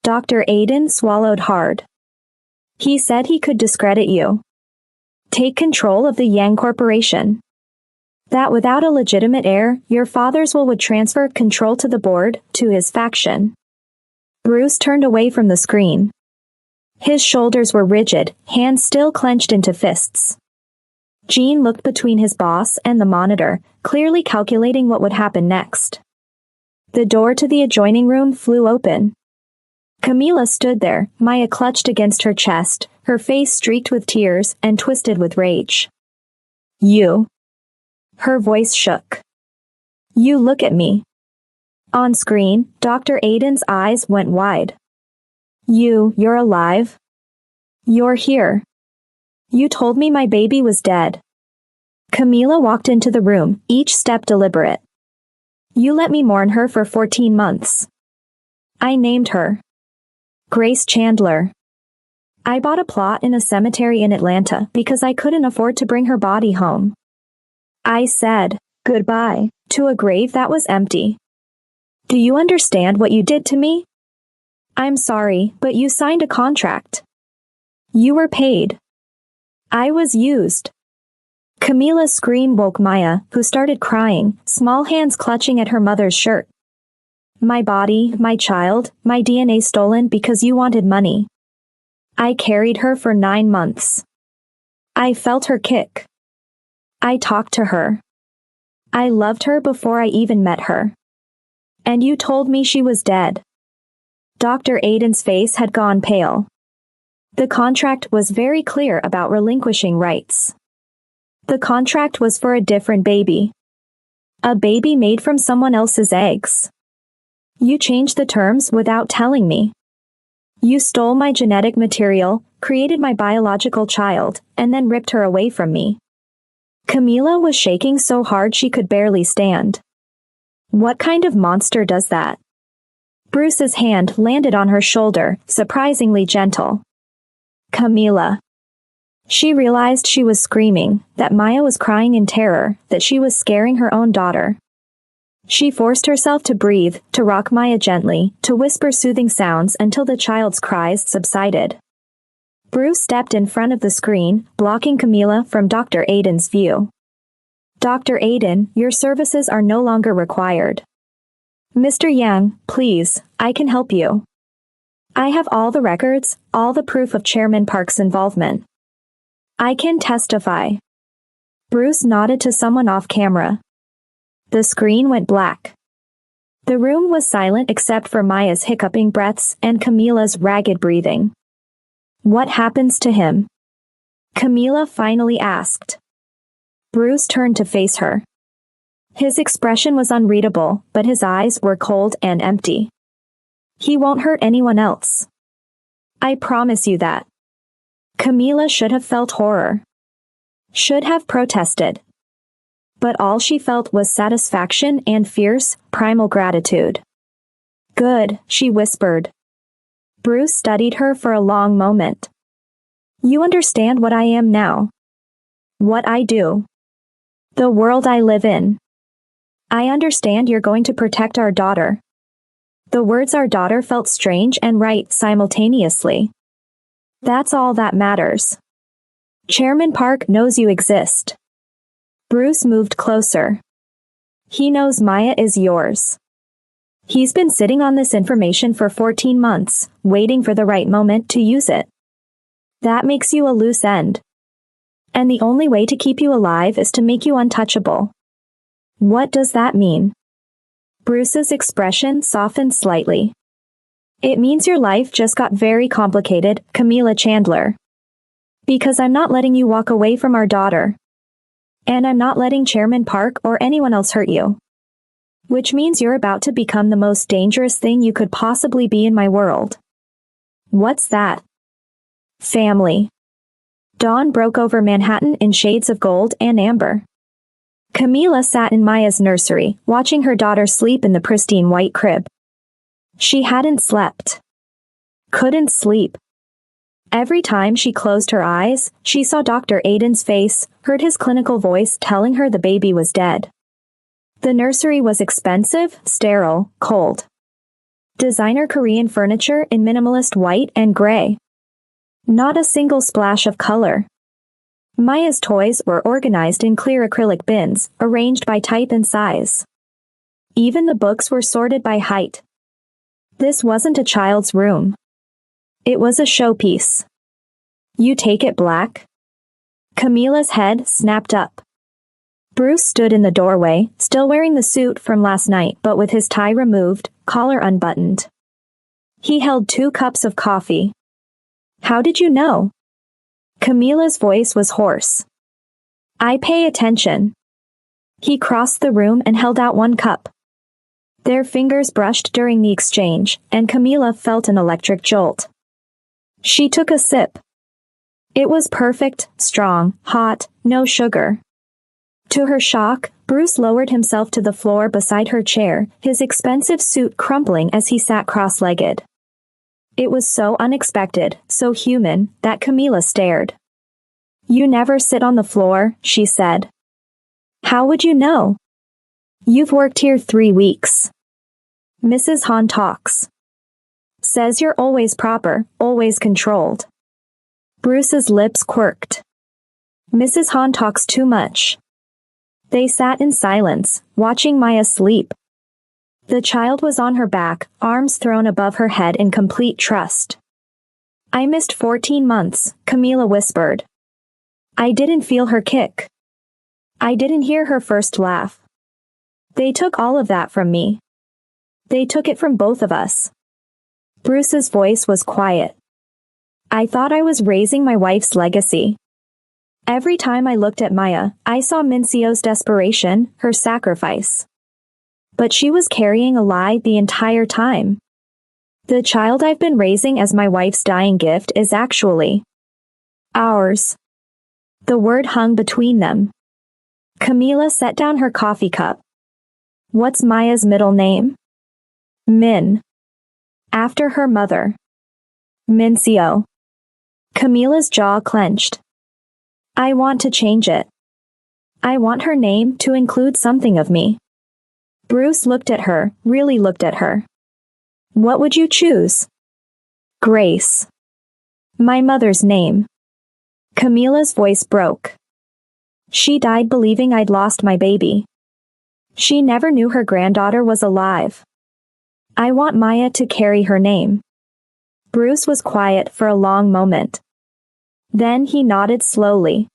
Dr. Aiden swallowed hard. He said he could discredit you. Take control of the Yang Corporation. That without a legitimate heir, your father's will would transfer control to the board, to his faction. Bruce turned away from the screen. His shoulders were rigid, hands still clenched into fists. Jean looked between his boss and the monitor, clearly calculating what would happen next. The door to the adjoining room flew open. Camila stood there, Maya clutched against her chest, her face streaked with tears and twisted with rage. You. Her voice shook. You look at me. On screen, Dr. Aiden's eyes went wide. You're alive? You're here. You told me my baby was dead. Camila walked into the room, each step deliberate. You let me mourn her for 14 months. I named her Grace Chandler. I bought a plot in a cemetery in Atlanta because I couldn't afford to bring her body home. I said goodbye to a grave that was empty. Do you understand what you did to me? I'm sorry, but you signed a contract. You were paid. I was used. Camila's scream woke Maya, who started crying, small hands clutching at her mother's shirt. My body, my child, my DNA stolen because you wanted money. I carried her for 9 months. I felt her kick. I talked to her. I loved her before I even met her. And you told me she was dead. Dr. Aiden's face had gone pale. The contract was very clear about relinquishing rights. The contract was for a different baby. A baby made from someone else's eggs. You changed the terms without telling me. You stole my genetic material, created my biological child, and then ripped her away from me. Camila was shaking so hard she could barely stand. What kind of monster does that? Bruce's hand landed on her shoulder, surprisingly gentle. Camila. She realized she was screaming, that Maya was crying in terror, that she was scaring her own daughter. She forced herself to breathe, to rock Maya gently, to whisper soothing sounds until the child's cries subsided. Bruce stepped in front of the screen, blocking Camila from Dr. Aiden's view. Dr. Aiden, your services are no longer required. Mr. Yang, please, I can help you. I have all the records, all the proof of Chairman Park's involvement. I can testify. Bruce nodded to someone off camera. The screen went black. The room was silent except for Maya's hiccuping breaths and Camila's ragged breathing. What happens to him? Camila finally asked. Bruce turned to face her. His expression was unreadable, but his eyes were cold and empty. He won't hurt anyone else. I promise you that. Camila should have felt horror. Should have protested. But all she felt was satisfaction and fierce, primal gratitude. Good, she whispered. Bruce studied her for a long moment. You understand what I am now. What I do. The world I live in. I understand you're going to protect our daughter. The words our daughter felt strange and right simultaneously. That's all that matters. Chairman Park knows you exist. Bruce moved closer. He knows Maya is yours. He's been sitting on this information for 14 months, waiting for the right moment to use it. That makes you a loose end. And the only way to keep you alive is to make you untouchable. What does that mean? Bruce's expression softened slightly. It means your life just got very complicated, Camila Chandler. Because I'm not letting you walk away from our daughter. And I'm not letting Chairman Park or anyone else hurt you. Which means you're about to become the most dangerous thing you could possibly be in my world. What's that? Family. Dawn broke over Manhattan in shades of gold and amber. Camila sat in Maya's nursery, watching her daughter sleep in the pristine white crib. She hadn't slept. Couldn't sleep. Every time she closed her eyes, she saw Dr. Aiden's face, heard his clinical voice telling her the baby was dead. The nursery was expensive, sterile, cold. Designer Korean furniture in minimalist white and gray. Not a single splash of color. Maya's toys were organized in clear acrylic bins, arranged by type and size. Even the books were sorted by height. This wasn't a child's room. It was a showpiece. You take it black? Camila's head snapped up. Bruce stood in the doorway, still wearing the suit from last night but with his tie removed, collar unbuttoned. He held 2 cups of coffee. How did you know? Camila's voice was hoarse. I pay attention. He crossed the room and held out 1 cup. Their fingers brushed during the exchange, and Camila felt an electric jolt. She took a sip. It was perfect, strong, hot, no sugar. To her shock, Bruce lowered himself to the floor beside her chair, his expensive suit crumpling as he sat cross-legged. It was so unexpected, so human, that Camila stared. You never sit on the floor, she said. How would you know? You've worked here 3 weeks. Mrs. Han talks. Says you're always proper, always controlled. Bruce's lips quirked. Mrs. Han talks too much. They sat in silence, watching Maya sleep. The child was on her back, arms thrown above her head in complete trust. I missed 14 months, Camila whispered. I didn't feel her kick. I didn't hear her first laugh. They took all of that from me. They took it from both of us. Bruce's voice was quiet. I thought I was raising my wife's legacy. Every time I looked at Maya, I saw Mincio's desperation, her sacrifice. But she was carrying a lie the entire time. The child I've been raising as my wife's dying gift is actually ours. The word hung between them. Camila set down her coffee cup. What's Maya's middle name? Min. After her mother. Mincio. Camila's jaw clenched. I want to change it. I want her name to include something of me. Bruce looked at her, really looked at her. What would you choose? Grace. My mother's name. Camila's voice broke. She died believing I'd lost my baby. She never knew her granddaughter was alive. I want Maya to carry her name. Bruce was quiet for a long moment. Then he nodded slowly.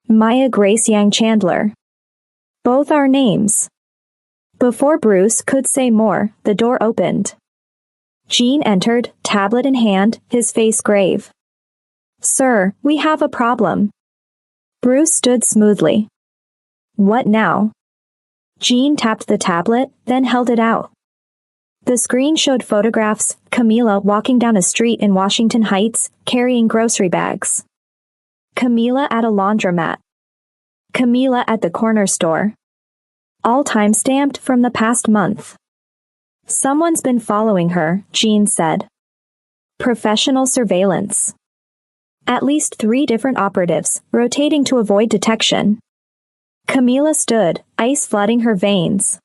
Maya Grace Yang Chandler. Both our names. Before Bruce could say more, the door opened. Jean entered, tablet in hand, his face grave. Sir, we have a problem. Bruce stood smoothly. What now? Jean tapped the tablet, then held it out. The screen showed photographs, Camila walking down a street in Washington Heights, carrying grocery bags. Camila at a laundromat. Camila at the corner store. All time-stamped from the past month. Someone's been following her, Jean said. Professional surveillance. At least 3 different operatives, rotating to avoid detection. Camila stood, ice flooding her veins.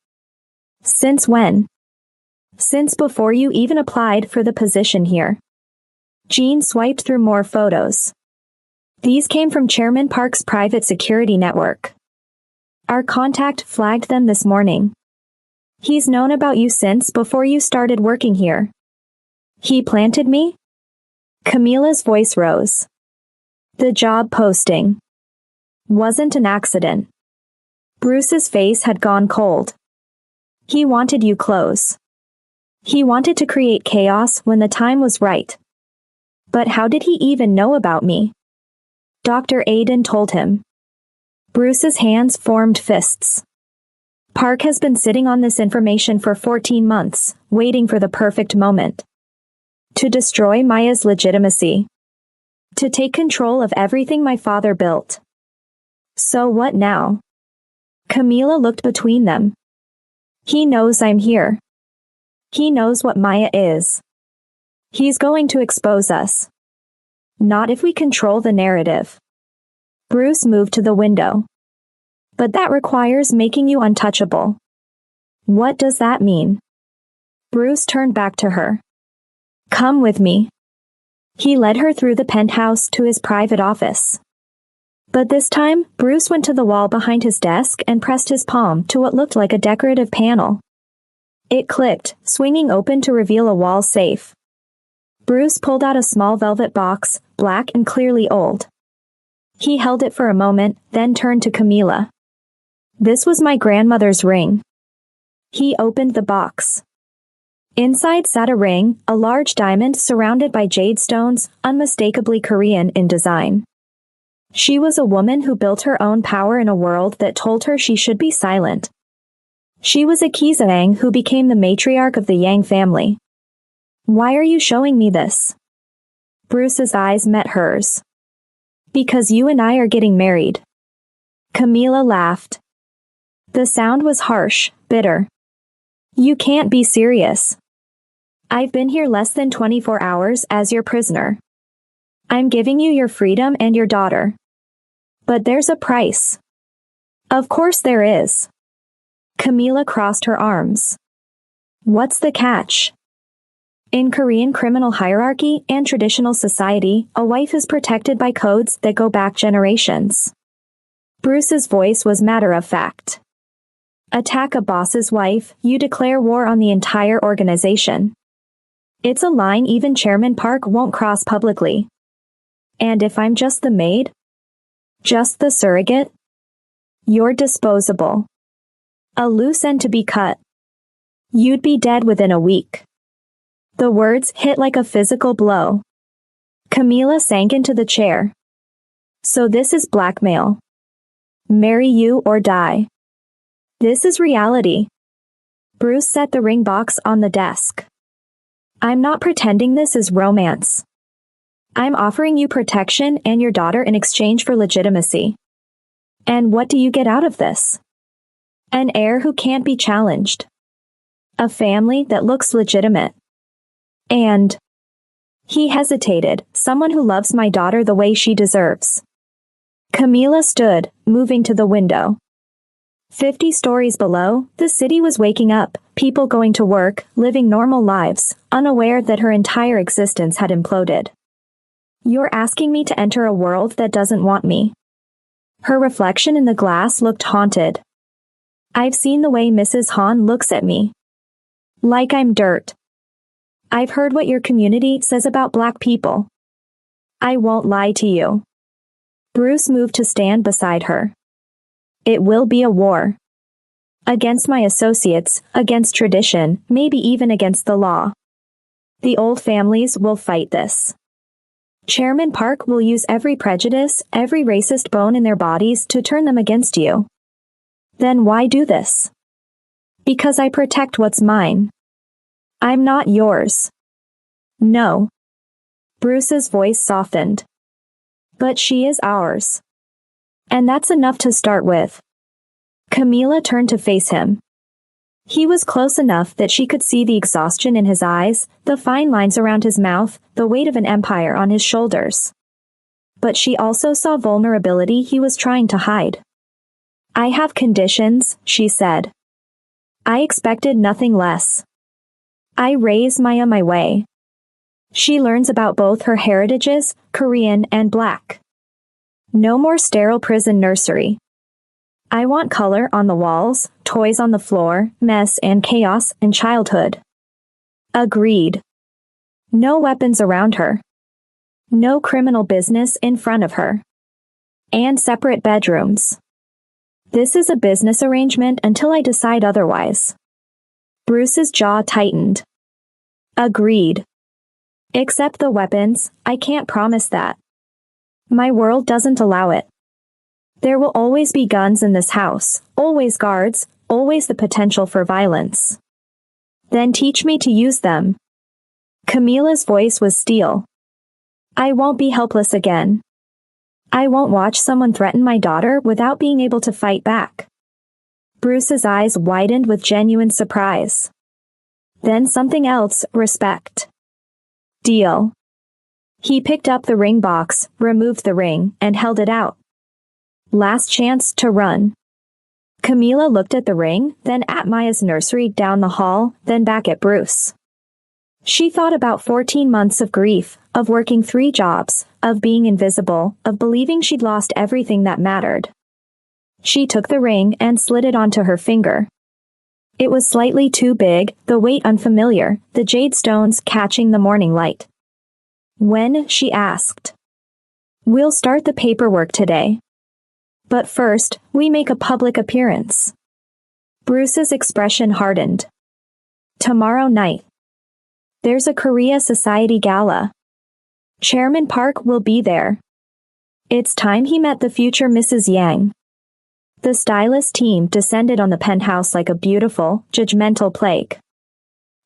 Since when? Since before you even applied for the position here. Jean swiped through more photos. These came from Chairman Park's private security network. Our contact flagged them this morning. He's known about you since before you started working here. He planted me? Camila's voice rose. The job posting wasn't an accident. Bruce's face had gone cold. He wanted you close. He wanted to create chaos when the time was right. But how did he even know about me? Dr. Aiden told him. Bruce's hands formed fists. Park has been sitting on this information for 14 months, waiting for the perfect moment. To destroy Maya's legitimacy. To take control of everything my father built. So what now? Camila looked between them. He knows I'm here. He knows what Maya is. He's going to expose us. Not if we control the narrative. Bruce moved to the window. But that requires making you untouchable. What does that mean? Bruce turned back to her. Come with me. He led her through the penthouse to his private office. But this time, Bruce went to the wall behind his desk and pressed his palm to what looked like a decorative panel. It clicked, swinging open to reveal a wall safe. Bruce pulled out a small velvet box, black and clearly old. He held it for a moment, then turned to Camila. This was my grandmother's ring. He opened the box. Inside sat a ring, a large diamond surrounded by jade stones, unmistakably Korean in design. She was a woman who built her own power in a world that told her she should be silent. She was a Kizang who became the matriarch of the Yang family. Why are you showing me this? Bruce's eyes met hers. Because you and I are getting married. Camila laughed. The sound was harsh, bitter. You can't be serious. I've been here less than 24 hours as your prisoner. I'm giving you your freedom and your daughter. But there's a price. Of course there is. Camila crossed her arms. What's the catch? In Korean criminal hierarchy and traditional society, a wife is protected by codes that go back generations. Bruce's voice was matter-of-fact. Attack a boss's wife, you declare war on the entire organization. It's a line even Chairman Park won't cross publicly. And if I'm just the maid? Just the surrogate? You're disposable. A loose end to be cut. You'd be dead within a week. The words hit like a physical blow. Camila sank into the chair. So this is blackmail. Marry you or die. This is reality. Bruce set the ring box on the desk. I'm not pretending this is romance. I'm offering you protection and your daughter in exchange for legitimacy. And what do you get out of this? An heir who can't be challenged. A family that looks legitimate. And he hesitated, someone who loves my daughter the way she deserves. Camila stood, moving to the window. 50 stories below, the city was waking up, people going to work, living normal lives, unaware that her entire existence had imploded. You're asking me to enter a world that doesn't want me. Her reflection in the glass looked haunted. I've seen the way Mrs. Han looks at me. Like I'm dirt. I've heard what your community says about black people. I won't lie to you. Bruce moved to stand beside her. It will be a war. Against my associates, against tradition, maybe even against the law. The old families will fight this. Chairman Park will use every prejudice, every racist bone in their bodies to turn them against you. Then why do this? Because I protect what's mine. I'm not yours. No. Bruce's voice softened. But she is ours. And that's enough to start with. Camila turned to face him. He was close enough that she could see the exhaustion in his eyes, the fine lines around his mouth, the weight of an empire on his shoulders. But she also saw vulnerability he was trying to hide. I have conditions, she said. I expected nothing less. I raise Maya my way. She learns about both her heritages, Korean and black. No more sterile prison nursery. I want color on the walls, toys on the floor, mess and chaos and childhood. Agreed. No weapons around her. No criminal business in front of her. And separate bedrooms. This is a business arrangement until I decide otherwise. Bruce's jaw tightened. Agreed. Except the weapons, I can't promise that. My world doesn't allow it. There will always be guns in this house, always guards, always the potential for violence. Then teach me to use them. Camila's voice was steel. I won't be helpless again. I won't watch someone threaten my daughter without being able to fight back. Bruce's eyes widened with genuine surprise. Then something else, respect. Deal. He picked up the ring box, removed the ring, and held it out. Last chance to run. Camila looked at the ring, then at Maya's nursery down the hall, then back at Bruce. She thought about 14 months of grief, of working 3 jobs, of being invisible, of believing she'd lost everything that mattered. She took the ring and slid it onto her finger. It was slightly too big, the weight unfamiliar, the jade stones catching the morning light. When, she asked. We'll start the paperwork today. But first, we make a public appearance. Bruce's expression hardened. Tomorrow night. There's a Korea Society gala. Chairman Park will be there. It's time he met the future Mrs. Yang. The stylist team descended on the penthouse like a beautiful, judgmental plague.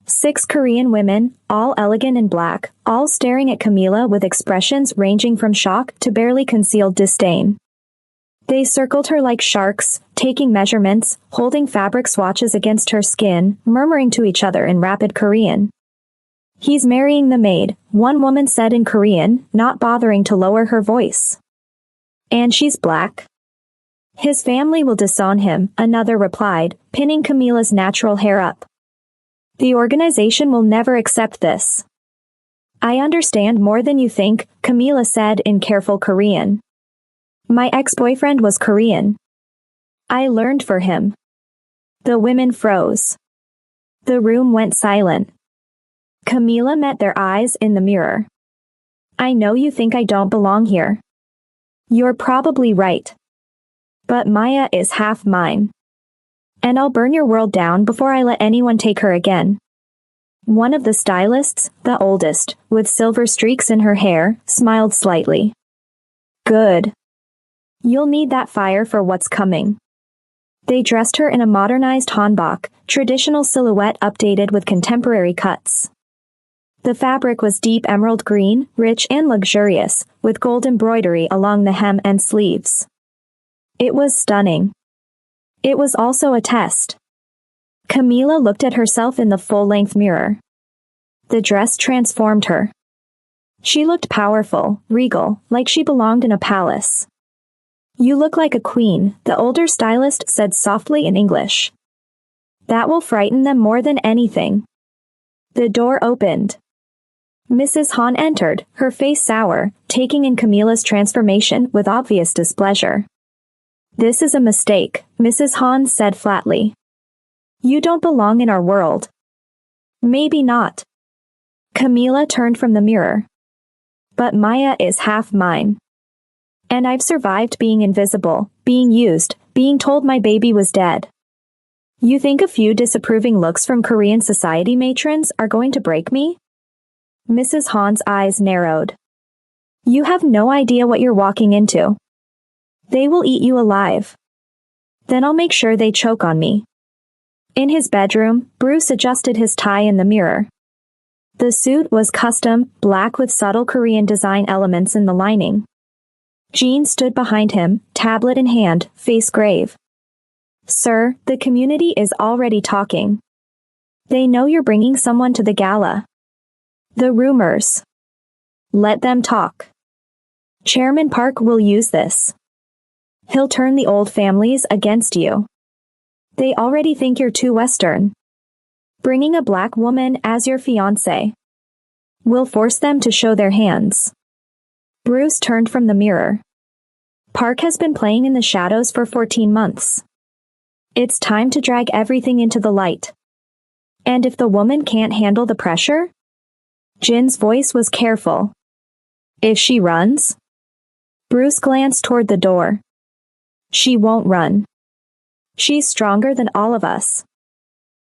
6 Korean women, all elegant in black, all staring at Camila with expressions ranging from shock to barely concealed disdain. They circled her like sharks, taking measurements, holding fabric swatches against her skin, murmuring to each other in rapid Korean. He's marrying the maid, one woman said in Korean, not bothering to lower her voice. And she's black. His family will disown him, another replied, pinning Camila's natural hair up. The organization will never accept this. I understand more than you think, Camila said in careful Korean. My ex-boyfriend was Korean. I learned for him. The women froze. The room went silent. Camila met their eyes in the mirror. I know you think I don't belong here. You're probably right. But Maya is half mine. And I'll burn your world down before I let anyone take her again. One of the stylists, the oldest, with silver streaks in her hair, smiled slightly. Good. You'll need that fire for what's coming. They dressed her in a modernized hanbok, traditional silhouette updated with contemporary cuts. The fabric was deep emerald green, rich and luxurious, with gold embroidery along the hem and sleeves. It was stunning. It was also a test. Camila looked at herself in the full-length mirror. The dress transformed her. She looked powerful, regal, like she belonged in a palace. You look like a queen, the older stylist said softly in English. That will frighten them more than anything. The door opened. Mrs. Han entered, her face sour, taking in Camila's transformation with obvious displeasure. This is a mistake, Mrs. Han said flatly. You don't belong in our world. Maybe not. Camila turned from the mirror. But Maya is half mine. And I've survived being invisible, being used, being told my baby was dead. You think a few disapproving looks from Korean society matrons are going to break me? Mrs. Han's eyes narrowed. You have no idea what you're walking into. They will eat you alive. Then I'll make sure they choke on me. In his bedroom, Bruce adjusted his tie in the mirror. The suit was custom, black with subtle Korean design elements in the lining. Jean stood behind him, tablet in hand, face grave. Sir, the community is already talking. They know you're bringing someone to the gala. The rumors. Let them talk. Chairman Park will use this. He'll turn the old families against you. They already think you're too Western. Bringing a black woman as your fiancé will force them to show their hands. Bruce turned from the mirror. Park has been playing in the shadows for 14 months. It's time to drag everything into the light. And if the woman can't handle the pressure? Jin's voice was careful. If she runs? Bruce glanced toward the door. She won't run. She's stronger than all of us.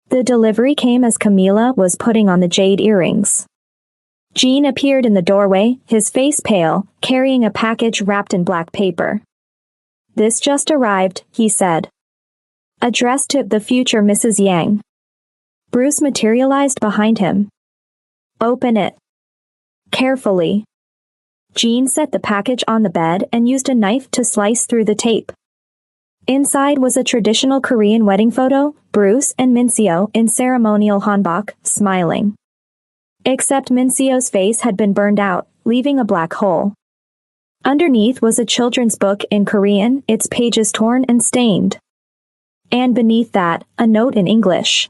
The delivery came as Camila was putting on the jade earrings. Jean appeared in the doorway, his face pale, carrying a package wrapped in black paper. This just arrived, he said. Addressed to the future Mrs. Yang. Bruce materialized behind him. Open it. Carefully. Jean set the package on the bed and used a knife to slice through the tape. Inside was a traditional Korean wedding photo, Bruce and Mincio in ceremonial hanbok, smiling. Except Mincio's face had been burned out, leaving a black hole. Underneath was a children's book in Korean, its pages torn and stained. And beneath that, a note in English.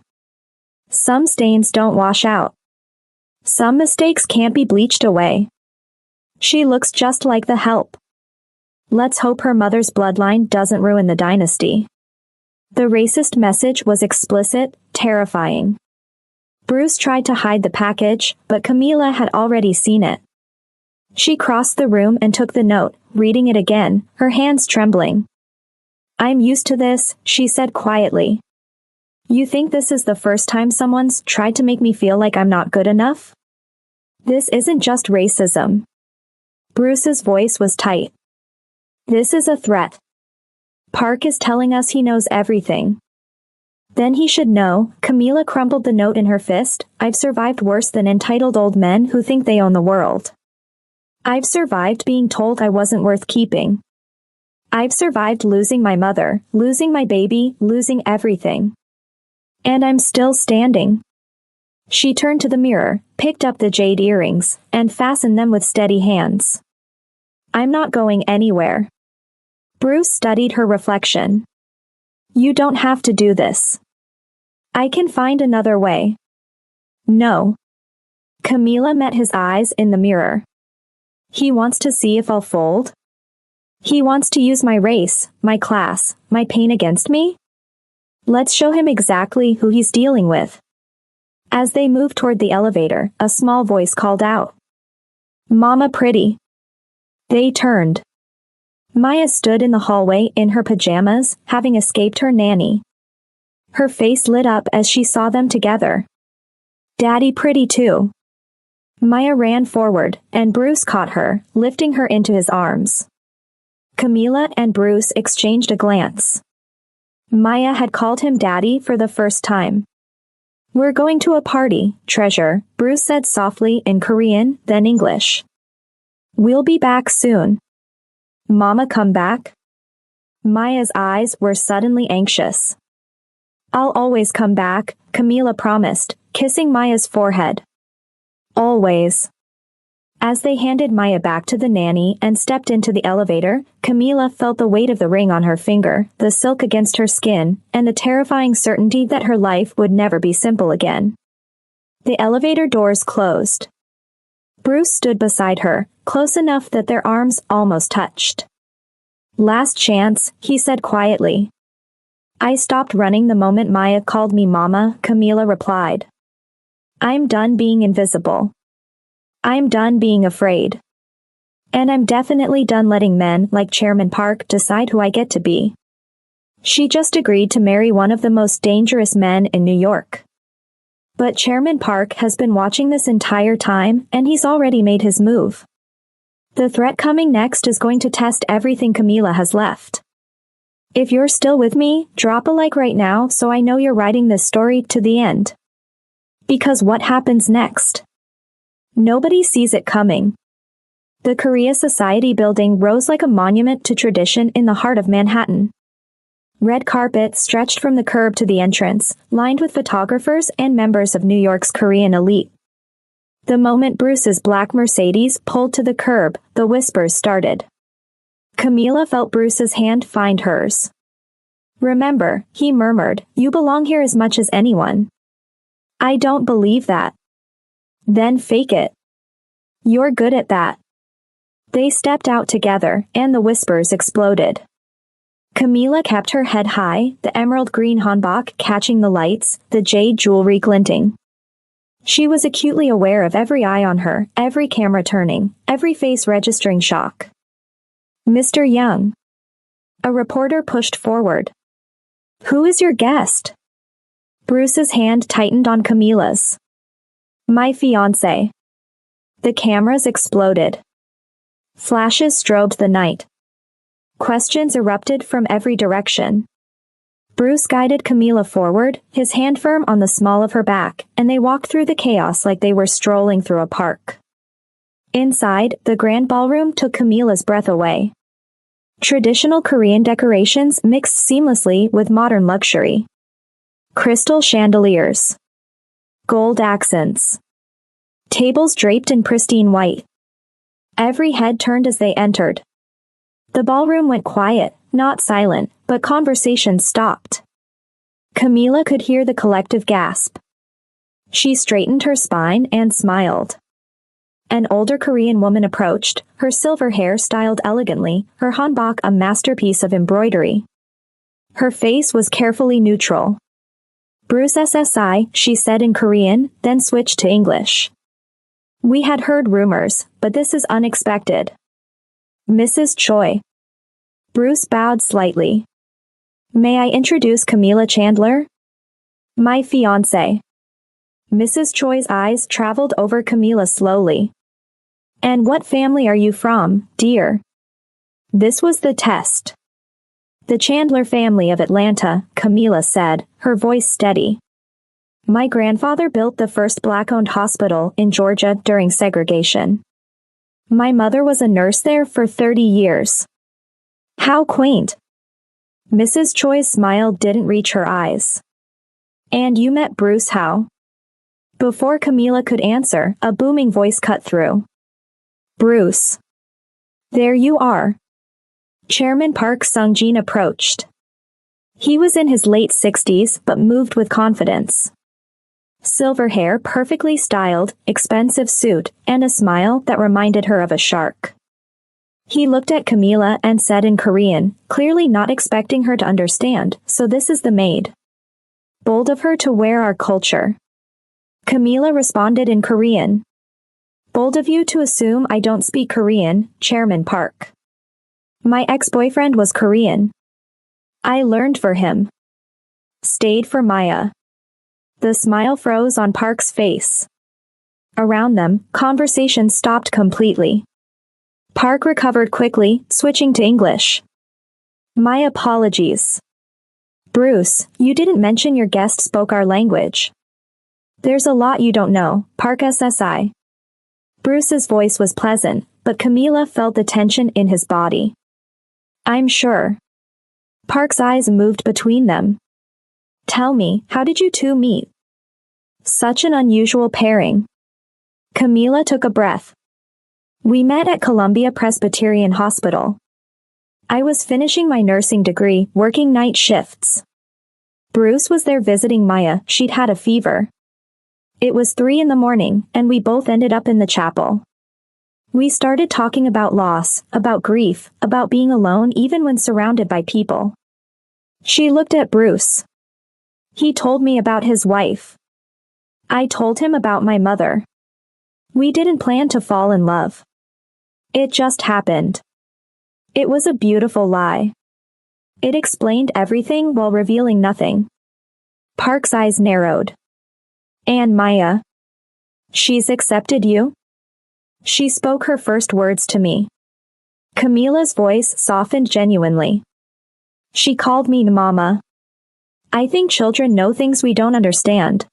Some stains don't wash out. Some mistakes can't be bleached away. She looks just like the help. Let's hope her mother's bloodline doesn't ruin the dynasty. The racist message was explicit, terrifying. Bruce tried to hide the package, but Camila had already seen it. She crossed the room and took the note, reading it again, her hands trembling. I'm used to this, she said quietly. You think this is the first time someone's tried to make me feel like I'm not good enough? This isn't just racism. Bruce's voice was tight. This is a threat. Park is telling us he knows everything. Then he should know. Camila crumpled the note in her fist. I've survived worse than entitled old men who think they own the world. I've survived being told I wasn't worth keeping. I've survived losing my mother, losing my baby, losing everything. And I'm still standing. She turned to the mirror, picked up the jade earrings, and fastened them with steady hands. I'm not going anywhere. Bruce studied her reflection. You don't have to do this. I can find another way. No. Camila met his eyes in the mirror. He wants to see if I'll fold? He wants to use my race, my class, my pain against me? Let's show him exactly who he's dealing with. As they moved toward the elevator, a small voice called out. Mama Pretty. They turned. Maya stood in the hallway in her pajamas, having escaped her nanny. Her face lit up as she saw them together. Daddy Pretty too. Maya ran forward, and Bruce caught her, lifting her into his arms. Camila and Bruce exchanged a glance. Maya had called him Daddy for the first time. We're going to a party, treasure, Bruce said softly in Korean, then English. We'll be back soon. Mama come back? Maya's eyes were suddenly anxious. I'll always come back, Camila promised, kissing Maya's forehead. Always. As they handed Maya back to the nanny and stepped into the elevator, Camila felt the weight of the ring on her finger, the silk against her skin, and the terrifying certainty that her life would never be simple again. The elevator doors closed. Bruce stood beside her, close enough that their arms almost touched. Last chance, he said quietly. I stopped running the moment Maya called me Mama, Camila replied. I'm done being invisible. I'm done being afraid. And I'm definitely done letting men like Chairman Park decide who I get to be. She just agreed to marry one of the most dangerous men in New York. But Chairman Park has been watching this entire time, and he's already made his move. The threat coming next is going to test everything Camila has left. If you're still with me, drop a like right now so I know you're writing this story to the end. Because what happens next? Nobody sees it coming. The Korea Society building rose like a monument to tradition in the heart of Manhattan. Red carpet stretched from the curb to the entrance, lined with photographers and members of New York's Korean elite. The moment Bruce's black Mercedes pulled to the curb, the whispers started. Camila felt Bruce's hand find hers. Remember, he murmured, you belong here as much as anyone. I don't believe that. Then fake it. You're good at that. They stepped out together, and the whispers exploded. Camila kept her head high, the emerald green hanbok catching the lights, the jade jewelry glinting. She was acutely aware of every eye on her, every camera turning, every face registering shock. Mr. Young. A reporter pushed forward. Who is your guest? Bruce's hand tightened on Camila's. My fiancé. The cameras exploded. Flashes strobed the night. Questions erupted from every direction. Bruce guided Camila forward, his hand firm on the small of her back, and they walked through the chaos like they were strolling through a park. Inside, the grand ballroom took Camila's breath away. Traditional Korean decorations mixed seamlessly with modern luxury. Crystal chandeliers. Gold accents. Tables draped in pristine white. Every head turned as they entered. The ballroom went quiet, not silent, but conversations stopped. Camila could hear the collective gasp. She straightened her spine and smiled. An older Korean woman approached, her silver hair styled elegantly, her hanbok a masterpiece of embroidery. Her face was carefully neutral. "Bruce SSI," she said in Korean, then switched to English. "We had heard rumors, but this is unexpected." "Mrs. Choi." Bruce bowed slightly. "May I introduce Camila Chandler? My fiancé." Mrs. Choi's eyes traveled over Camila slowly. "And what family are you from, dear?" This was the test. "The Chandler family of Atlanta," Camila said, her voice steady. "My grandfather built the first black-owned hospital in Georgia during segregation. My mother was a nurse there for 30 years. How quaint." Mrs. Choi's smile didn't reach her eyes. "And you met Bruce how?" Before Camila could answer, a booming voice cut through. "Bruce. There you are." Chairman Park Sung-jin approached. He was in his late 60s but moved with confidence. Silver hair perfectly styled, expensive suit, and a smile that reminded her of a shark. He looked at Camila and said in Korean, clearly not expecting her to understand, "So this is the maid. Bold of her to wear our culture." Camila responded in Korean. "Bold of you to assume I don't speak Korean, Chairman Park. My ex-boyfriend was Korean. I learned for him. Stayed for Maya." The smile froze on Park's face. Around them, conversation stopped completely. Park recovered quickly, switching to English. "My apologies. Bruce, you didn't mention your guest spoke our language. There's a lot you don't know, Park SSI." Bruce's voice was pleasant, but Camila felt the tension in his body. "I'm sure." Park's eyes moved between them. "Tell me, how did you two meet?" Such an unusual pairing. Camila took a breath. "We met at Columbia Presbyterian Hospital. I was finishing my nursing degree, working night shifts. Bruce was there visiting Maya, she'd had a fever. It was 3 in the morning, and we both ended up in the chapel. We started talking about loss, about grief, about being alone even when surrounded by people. She looked at Bruce. He told me about his wife. I told him about my mother. We didn't plan to fall in love. It just happened. It was a beautiful lie. It explained everything while revealing nothing." Park's eyes narrowed. "And Maya? She's accepted you?" "She spoke her first words to me." Camila's voice softened genuinely. "She called me Mama. I think children know things we don't understand.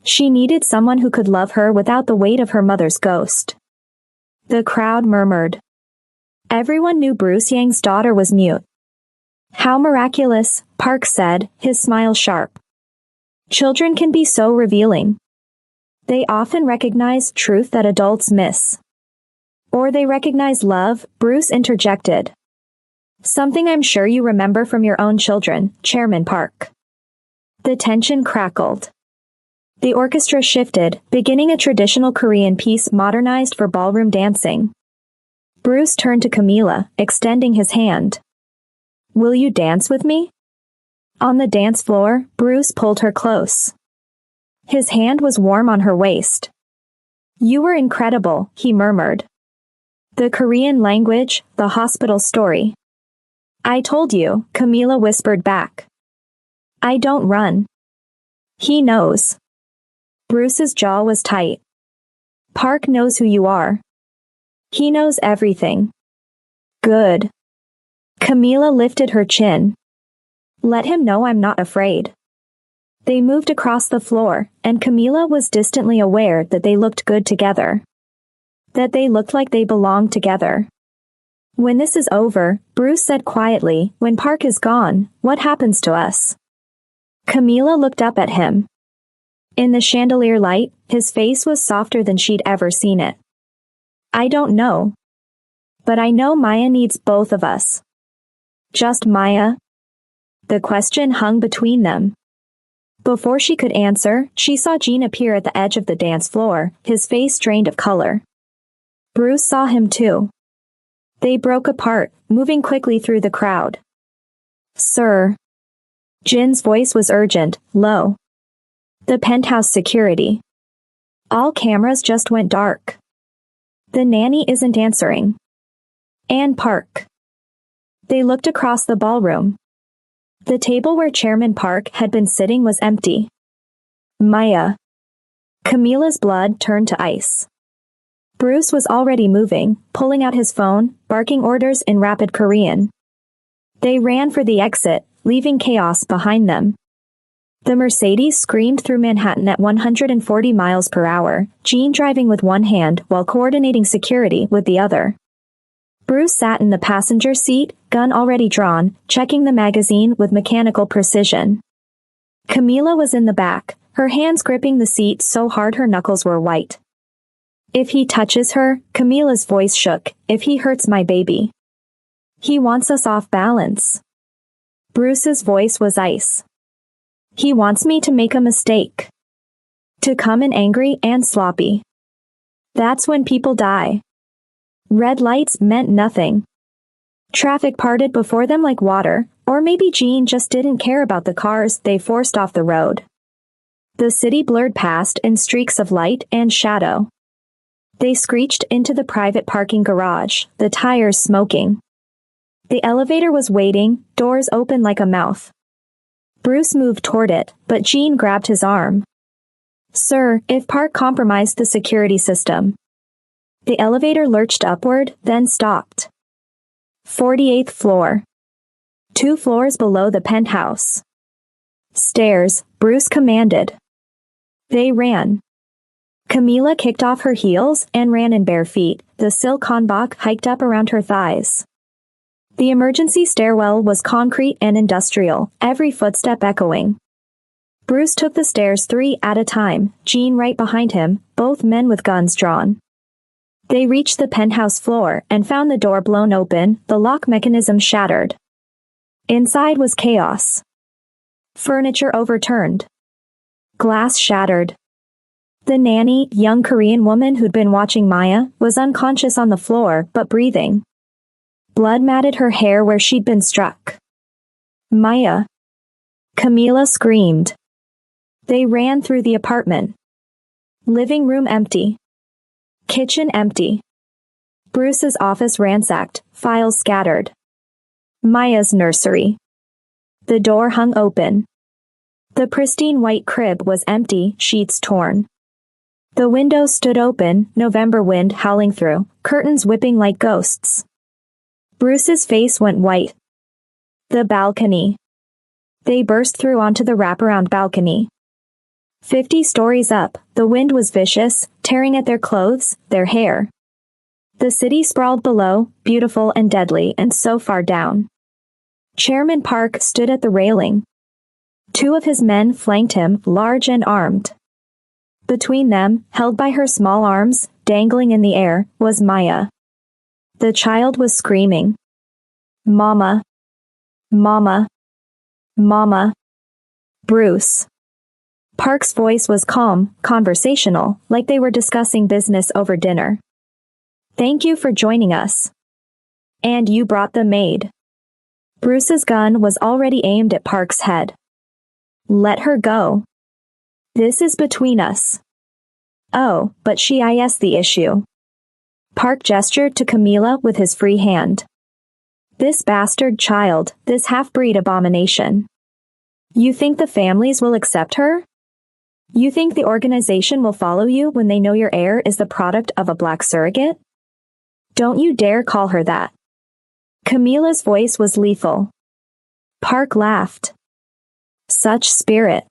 She needed someone who could love her without the weight of her mother's ghost." The crowd murmured. Everyone knew Bruce Yang's daughter was mute. "How miraculous," Park said, his smile sharp. "Children can be so revealing. They often recognize truth that adults miss. Or they recognize love," Bruce interjected. "Something I'm sure you remember from your own children, Chairman Park." The tension crackled. The orchestra shifted, beginning a traditional Korean piece modernized for ballroom dancing. Bruce turned to Camila, extending his hand. "Will you dance with me?" On the dance floor, Bruce pulled her close. His hand was warm on her waist. "You were incredible," he murmured. "The Korean language, the hospital story." "I told you," Camila whispered back. "I don't run." He knows. Bruce's jaw was tight. "Park knows who you are. He knows everything." "Good." Camila lifted her chin. "Let him know I'm not afraid." They moved across the floor, and Camila was distantly aware that they looked good together. That they looked like they belonged together. "When this is over," Bruce said quietly, "when Park is gone, what happens to us?" Camila looked up at him. In the chandelier light, his face was softer than she'd ever seen it. "I don't know. But I know Maya needs both of us." "Just Maya?" The question hung between them. Before she could answer, she saw Gene appear at the edge of the dance floor, his face drained of color. Bruce saw him too. They broke apart, moving quickly through the crowd. "Sir." Jin's voice was urgent, low. "The penthouse security. All cameras just went dark. The nanny isn't answering. And Park." They looked across the ballroom. The table where Chairman Park had been sitting was empty. Maya. Camila's blood turned to ice. Bruce was already moving, pulling out his phone, barking orders in rapid Korean. They ran for the exit, leaving chaos behind them. The Mercedes screamed through Manhattan at 140 miles per hour, Gene driving with one hand while coordinating security with the other. Bruce sat in the passenger seat, gun already drawn, checking the magazine with mechanical precision. Camila was in the back, her hands gripping the seat so hard her knuckles were white. "If he touches her," Camila's voice shook, "if he hurts my baby. He wants us off balance." Bruce's voice was ice. "He wants me to make a mistake. To come in angry and sloppy. That's when people die." Red lights meant nothing. Traffic parted before them like water, or maybe Gene just didn't care about the cars they forced off the road. The city blurred past in streaks of light and shadow. They screeched into the private parking garage, the tires smoking. The elevator was waiting, doors open like a mouth. Bruce moved toward it, but Gene grabbed his arm. "Sir, if Park compromised the security system." The elevator lurched upward, then stopped. 48th floor. 2 floors below the penthouse. "Stairs," Bruce commanded. They ran. Camila kicked off her heels and ran in bare feet, the silk hanbok hiked up around her thighs. The emergency stairwell was concrete and industrial, every footstep echoing. Bruce took the stairs 3 at a time, Gene right behind him, both men with guns drawn. They reached the penthouse floor and found the door blown open, the lock mechanism shattered. Inside was chaos. Furniture overturned. Glass shattered. The nanny, young Korean woman who'd been watching Maya, was unconscious on the floor but breathing. Blood matted her hair where she'd been struck. "Maya!" Camila screamed. They ran through the apartment. Living room empty. Kitchen empty. Bruce's office ransacked, files scattered. Maya's nursery. The door hung open. The pristine white crib was empty, sheets torn. The window stood open, November wind howling through, curtains whipping like ghosts. Bruce's face went white. The balcony. They burst through onto the wraparound balcony. 50 stories up, the wind was vicious, tearing at their clothes, their hair. The city sprawled below, beautiful and deadly and so far down. Chairman Park stood at the railing. 2 of his men flanked him, large and armed. Between them, held by her small arms, dangling in the air, was Maya. The child was screaming. "Mama! Mama! Mama!" Bruce. Park's voice was calm, conversational, like they were discussing business over dinner. "Thank you for joining us. And you brought the maid." Bruce's gun was already aimed at Park's head. "Let her go. This is between us." "Oh, but she is the issue." Park gestured to Camila with his free hand. "This bastard child, this half-breed abomination. You think the families will accept her? You think the organization will follow you when they know your heir is the product of a black surrogate? Don't you dare call her that." Camila's voice was lethal. Park laughed. "Such spirit.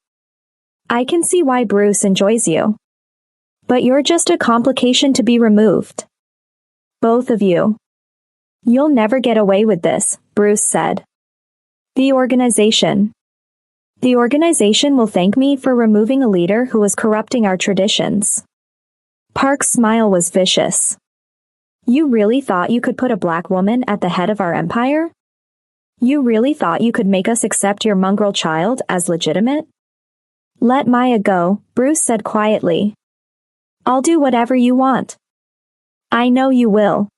I can see why Bruce enjoys you. But you're just a complication to be removed. Both of you. You'll never get away with this," Bruce said. The organization will thank me for removing a leader who was corrupting our traditions." Park's smile was vicious. "You really thought you could put a black woman at the head of our empire? You really thought you could make us accept your mongrel child as legitimate? Let Maya go, Bruce said quietly. I'll do whatever you want. I know you will.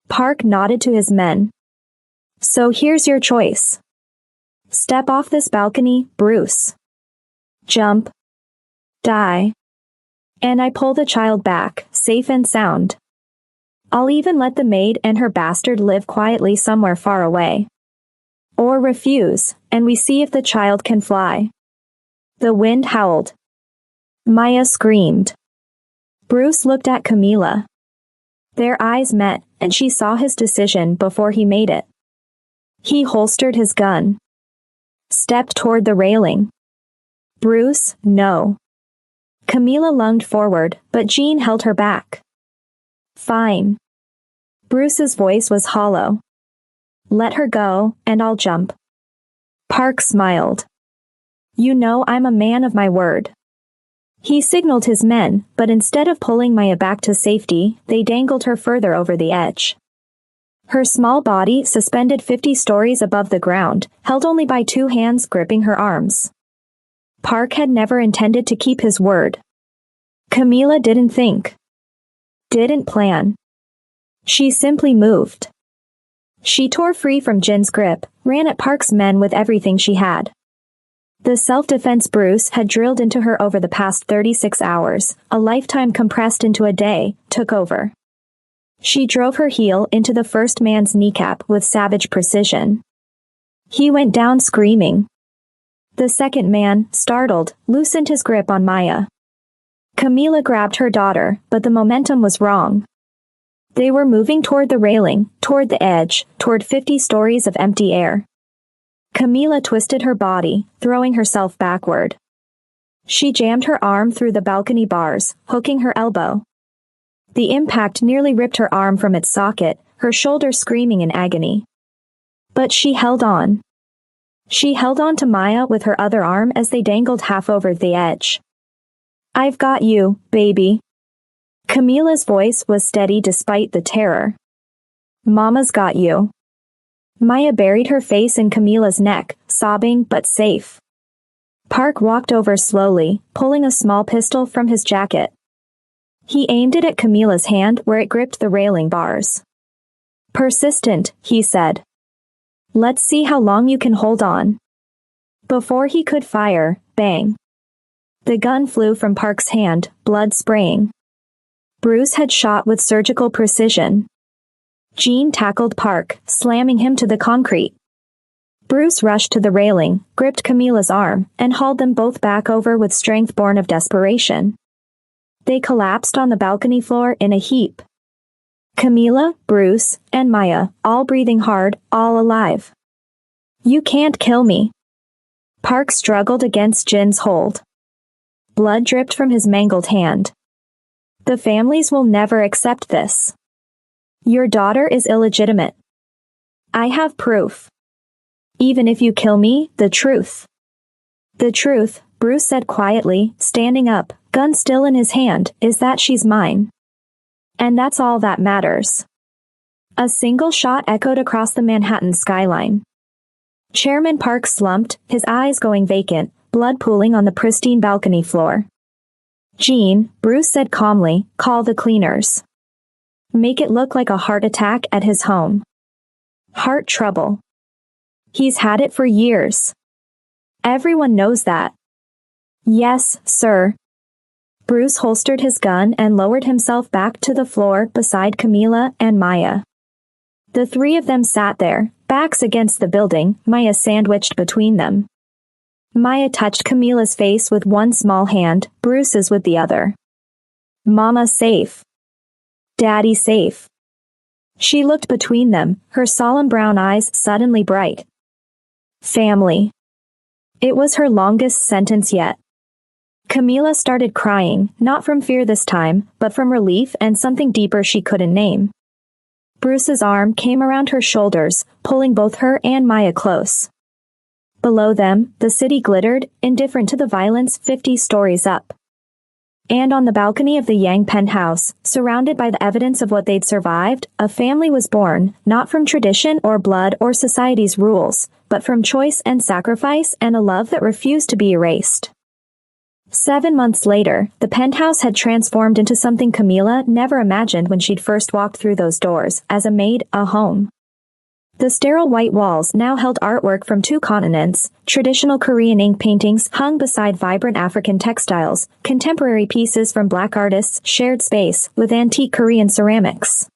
Park nodded to his men. So here's your choice. Step off this balcony, Bruce. Jump. Die. And I pull the child back, safe and sound. I'll even let the maid and her bastard live quietly somewhere far away. Or refuse, and we see if the child can fly. The wind howled. Maya screamed. Bruce looked at Camila. Their eyes met, and she saw his decision before he made it. He holstered his gun. Stepped toward the railing. Bruce, no. Camila lunged forward, but Jean held her back. Fine. Bruce's voice was hollow. Let her go, and I'll jump. Park smiled. You know I'm a man of my word. He signaled his men, but instead of pulling Maya back to safety, they dangled her further over the edge. Her small body suspended 50 stories above the ground, held only by 2 hands gripping her arms. Park had never intended to keep his word. Camila didn't think. Didn't plan. She simply moved. She tore free from Jin's grip, ran at Park's men with everything she had. The self-defense Bruce had drilled into her over the past 36 hours, a lifetime compressed into a day, took over. She drove her heel into the first man's kneecap with savage precision. He went down screaming. The second man, startled, loosened his grip on Maya. Camila grabbed her daughter, but the momentum was wrong. They were moving toward the railing, toward the edge, toward 50 stories of empty air. Camila twisted her body, throwing herself backward. She jammed her arm through the balcony bars, hooking her elbow. The impact nearly ripped her arm from its socket, her shoulder screaming in agony. But she held on. She held on to Maya with her other arm as they dangled half over the edge. I've got you, baby. Camila's voice was steady despite the terror. Mama's got you. Maya buried her face in Camila's neck, sobbing but safe. Park walked over slowly, pulling a small pistol from his jacket. He aimed it at Camila's hand where it gripped the railing bars. Persistent, he said. Let's see how long you can hold on. Before he could fire, bang. The gun flew from Park's hand, blood spraying. Bruce had shot with surgical precision. Jean tackled Park, slamming him to the concrete. Bruce rushed to the railing, gripped Camila's arm, and hauled them both back over with strength born of desperation. They collapsed on the balcony floor in a heap. Camila, Bruce, and Maya, all breathing hard, all alive. You can't kill me. Park struggled against Jin's hold. Blood dripped from his mangled hand. The families will never accept this. Your daughter is illegitimate. I have proof. Even if you kill me, the truth. The truth, Bruce said quietly, standing up, gun still in his hand, is that she's mine. And that's all that matters. A single shot echoed across the Manhattan skyline. Chairman Park slumped, his eyes going vacant, blood pooling on the pristine balcony floor. Jean, Bruce said calmly, call the cleaners. Make it look like a heart attack at his home. Heart trouble. He's had it for years. Everyone knows that. Yes, sir. Bruce holstered his gun and lowered himself back to the floor beside Camila and Maya. The 3 of them sat there, backs against the building, Maya sandwiched between them. Maya touched Camila's face with one small hand, Bruce's with the other. Mama safe. Daddy safe. She looked between them, her solemn brown eyes suddenly bright. Family. It was her longest sentence yet. Camila started crying, not from fear this time, but from relief and something deeper she couldn't name. Bruce's arm came around her shoulders, pulling both her and Maya close. Below them, the city glittered, indifferent to the violence 50 stories up. And on the balcony of the Yang penthouse, surrounded by the evidence of what they'd survived, a family was born, not from tradition or blood or society's rules, but from choice and sacrifice and a love that refused to be erased. 7 months later, the penthouse had transformed into something Camila never imagined when she'd first walked through those doors, as a maid, a home. The sterile white walls now held artwork from 2 continents, traditional Korean ink paintings hung beside vibrant African textiles, contemporary pieces from Black artists shared space with antique Korean ceramics.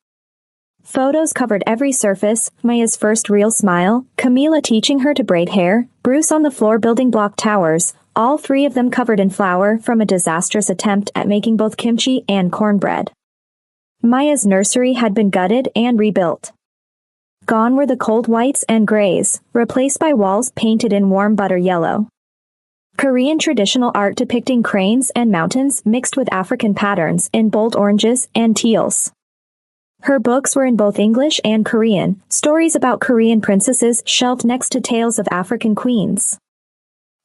Photos covered every surface, Maya's first real smile, Camila teaching her to braid hair, Bruce on the floor building block towers, all 3 of them covered in flour from a disastrous attempt at making both kimchi and cornbread. Maya's nursery had been gutted and rebuilt. Gone were the cold whites and grays, replaced by walls painted in warm butter yellow. Korean traditional art depicting cranes and mountains mixed with African patterns in bold oranges and teals. Her books were in both English and Korean, stories about Korean princesses shelved next to tales of African queens.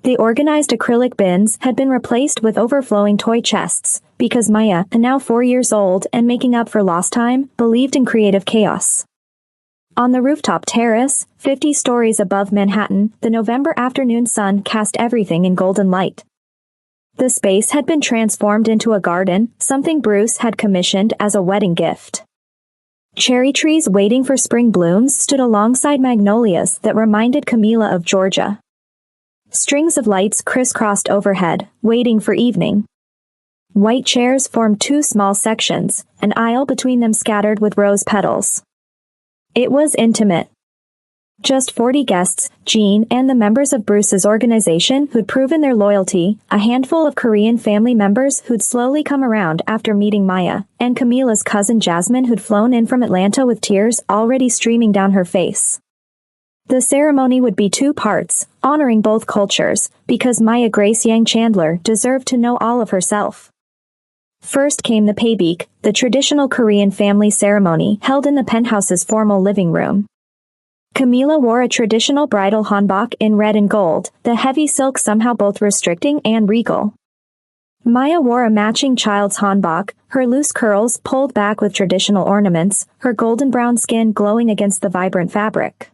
The organized acrylic bins had been replaced with overflowing toy chests, because Maya, now 4 years old and making up for lost time, believed in creative chaos. On the rooftop terrace, 50 stories above Manhattan, the November afternoon sun cast everything in golden light. The space had been transformed into a garden, something Bruce had commissioned as a wedding gift. Cherry trees waiting for spring blooms stood alongside magnolias that reminded Camila of Georgia. Strings of lights crisscrossed overhead, waiting for evening. White chairs formed 2 small sections, an aisle between them scattered with rose petals. It was intimate. Just 40 guests, Jean and the members of Bruce's organization who'd proven their loyalty, a handful of Korean family members who'd slowly come around after meeting Maya, and Camila's cousin Jasmine who'd flown in from Atlanta with tears already streaming down her face. The ceremony would be 2 parts, honoring both cultures, because Maya Grace Yang Chandler deserved to know all of herself. First came the paebik, the traditional Korean family ceremony held in the penthouse's formal living room. Camila wore a traditional bridal hanbok in red and gold, the heavy silk somehow both restricting and regal. Maya wore a matching child's hanbok, her loose curls pulled back with traditional ornaments, her golden brown skin glowing against the vibrant fabric.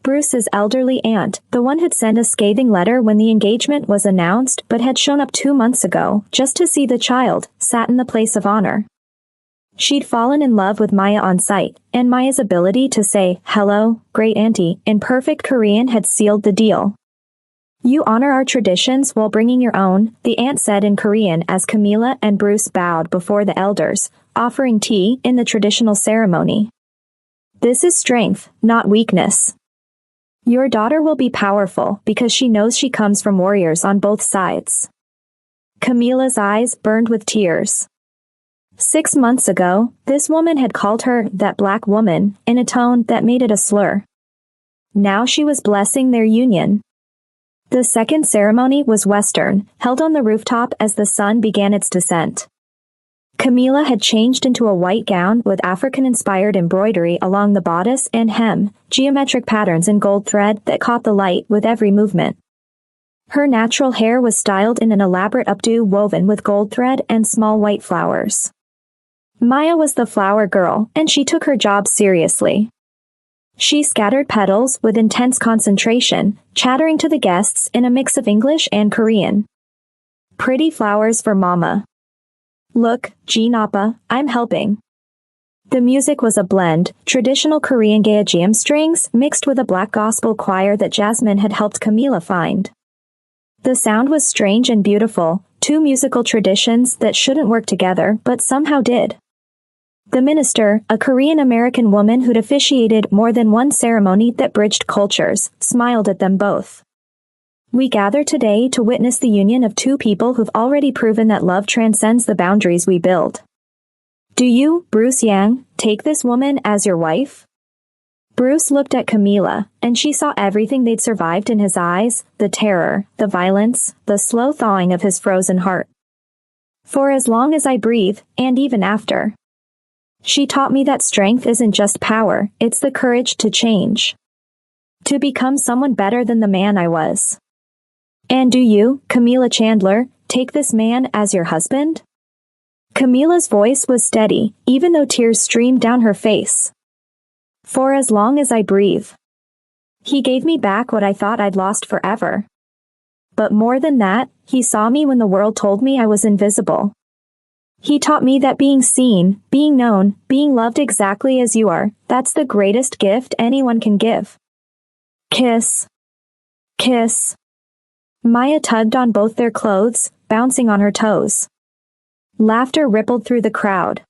Bruce's elderly aunt, the one who'd sent a scathing letter when the engagement was announced but had shown up 2 months ago just to see the child, sat in the place of honor. She'd fallen in love with Maya on sight, and Maya's ability to say, "Hello, great auntie," in perfect Korean had sealed the deal. "You honor our traditions while bringing your own," the aunt said in Korean as Camila and Bruce bowed before the elders, offering tea in the traditional ceremony. "This is strength, not weakness. Your daughter will be powerful because she knows she comes from warriors on both sides." Camila's eyes burned with tears. 6 months ago, this woman had called her that black woman in a tone that made it a slur. Now she was blessing their union. The second ceremony was Western, held on the rooftop as the sun began its descent. Camila had changed into a white gown with African-inspired embroidery along the bodice and hem, geometric patterns in gold thread that caught the light with every movement. Her natural hair was styled in an elaborate updo woven with gold thread and small white flowers. Maya was the flower girl, and she took her job seriously. She scattered petals with intense concentration, chattering to the guests in a mix of English and Korean. "Pretty flowers for Mama. Look, Jean Appa, I'm helping." The music was a blend, traditional Korean gaejeom strings mixed with a black gospel choir that Jasmine had helped Camila find. The sound was strange and beautiful, 2 musical traditions that shouldn't work together but somehow did. The minister, a Korean-American woman who'd officiated more than one ceremony that bridged cultures, smiled at them both. "We gather today to witness the union of 2 people who've already proven that love transcends the boundaries we build. Do you, Bruce Yang, take this woman as your wife?" Bruce looked at Camila, and she saw everything they'd survived in his eyes, the terror, the violence, the slow thawing of his frozen heart. "For as long as I breathe, and even after. She taught me that strength isn't just power, it's the courage to change. To become someone better than the man I was. And do you, Camila Chandler, take this man as your husband?" Camila's voice was steady, even though tears streamed down her face. "For as long as I breathe. He gave me back what I thought I'd lost forever. But more than that, he saw me when the world told me I was invisible. He taught me that being seen, being known, being loved exactly as you are, that's the greatest gift anyone can give. Kiss. Kiss. Maya tugged on both their clothes, bouncing on her toes. Laughter rippled through the crowd.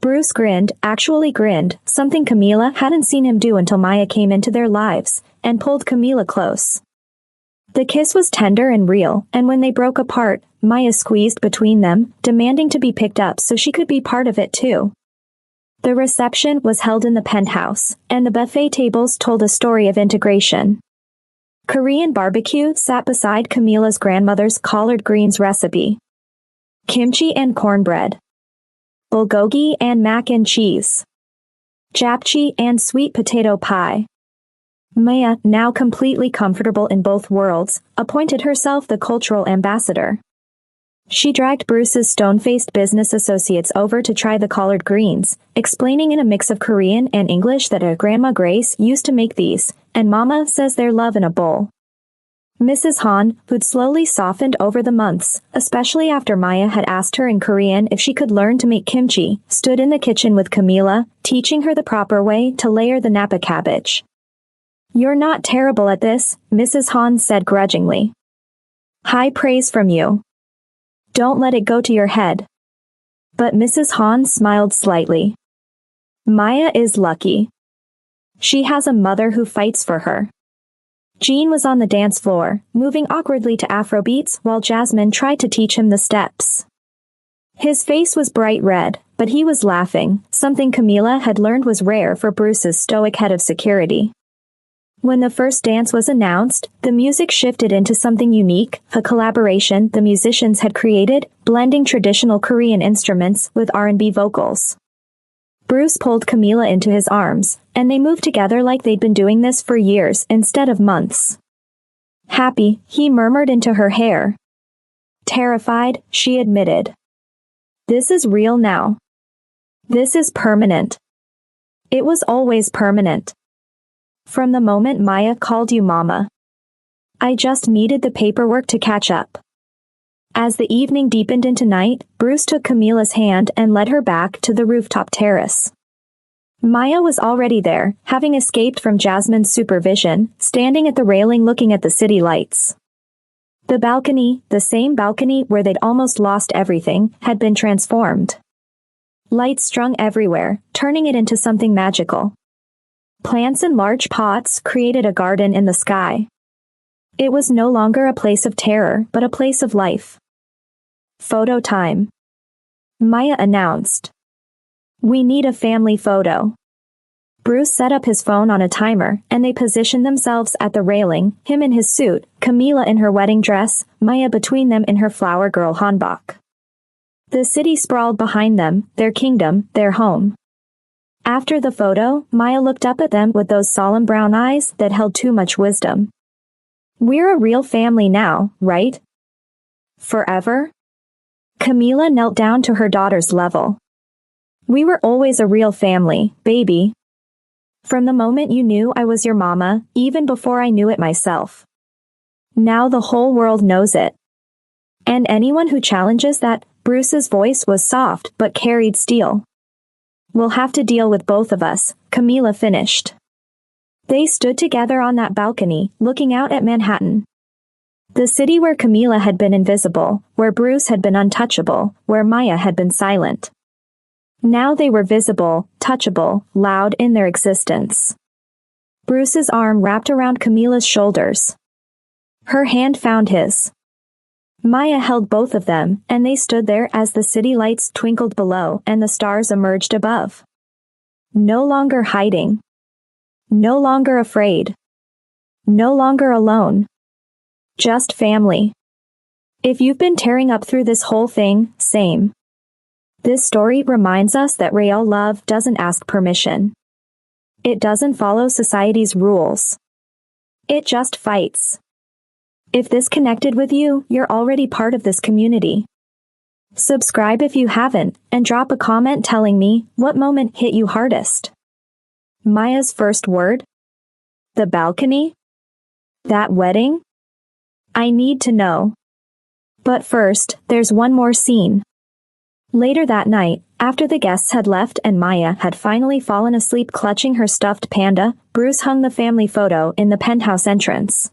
Bruce grinned, actually grinned, something Camila hadn't seen him do until Maya came into their lives, and pulled Camila close. The kiss was tender and real, and when they broke apart, Maya squeezed between them, demanding to be picked up so she could be part of it too. The reception was held in the penthouse, and the buffet tables told a story of integration. Korean barbecue sat beside Camila's grandmother's collard greens recipe. Kimchi and cornbread. Bulgogi and mac and cheese. Japchae and sweet potato pie. Maya, now completely comfortable in both worlds, appointed herself the cultural ambassador. She dragged Bruce's stone-faced business associates over to try the collard greens, explaining in a mix of Korean and English that her Grandma Grace used to make these, and Mama says they're love in a bowl. Mrs. Han, who'd slowly softened over the months, especially after Maya had asked her in Korean if she could learn to make kimchi, stood in the kitchen with Camila, teaching her the proper way to layer the Napa cabbage. "You're not terrible at this," Mrs. Han said grudgingly. "High praise from you. Don't let it go to your head." But Mrs. Han smiled slightly. Maya is lucky. She has a mother who fights for her. Jean was on the dance floor, moving awkwardly to Afrobeats while Jasmine tried to teach him the steps. His face was bright red, but he was laughing, something Camila had learned was rare for Bruce's stoic head of security. When the first dance was announced, the music shifted into something unique, a collaboration the musicians had created, blending traditional Korean instruments with R&B vocals. Bruce pulled Camila into his arms, and they moved together like they'd been doing this for years instead of months. Happy, he murmured into her hair. Terrified, she admitted. This is real now. This is permanent. It was always permanent. From the moment Maya called you Mama. I just needed the paperwork to catch up. As the evening deepened into night, Bruce took Camila's hand and led her back to the rooftop terrace. Maya was already there, having escaped from Jasmine's supervision, standing at the railing looking at the city lights. The balcony, the same balcony where they'd almost lost everything, had been transformed. Lights strung everywhere, turning it into something magical. Plants in large pots created a garden in the sky. It was no longer a place of terror, but a place of life. Photo time. Maya announced. We need a family photo. Bruce set up his phone on a timer, and they positioned themselves at the railing, him in his suit, Camila in her wedding dress, Maya between them in her flower girl hanbok. The city sprawled behind them, their kingdom, their home. After the photo, Maya looked up at them with those solemn brown eyes that held too much wisdom. We're a real family now, right? Forever? Camila knelt down to her daughter's level. We were always a real family, baby. From the moment you knew I was your mama, even before I knew it myself. Now the whole world knows it. And anyone who challenges that, Bruce's voice was soft but carried steel. We'll have to deal with both of us, Camila finished. They stood together on that balcony, looking out at Manhattan. The city where Camila had been invisible, where Bruce had been untouchable, where Maya had been silent. Now they were visible, touchable, loud in their existence. Bruce's arm wrapped around Camila's shoulders. Her hand found his. Maya held both of them, and they stood there as the city lights twinkled below and the stars emerged above. No longer hiding. No longer afraid. No longer alone. Just family. If you've been tearing up through this whole thing, same. This story reminds us that real love doesn't ask permission. It doesn't follow society's rules. It just fights. If this connected with you, you're already part of this community. Subscribe if you haven't, and drop a comment telling me what moment hit you hardest. Maya's first word? The balcony? That wedding? I need to know. But first, there's one more scene. Later that night, after the guests had left and Maya had finally fallen asleep clutching her stuffed panda, Bruce hung the family photo in the penthouse entrance.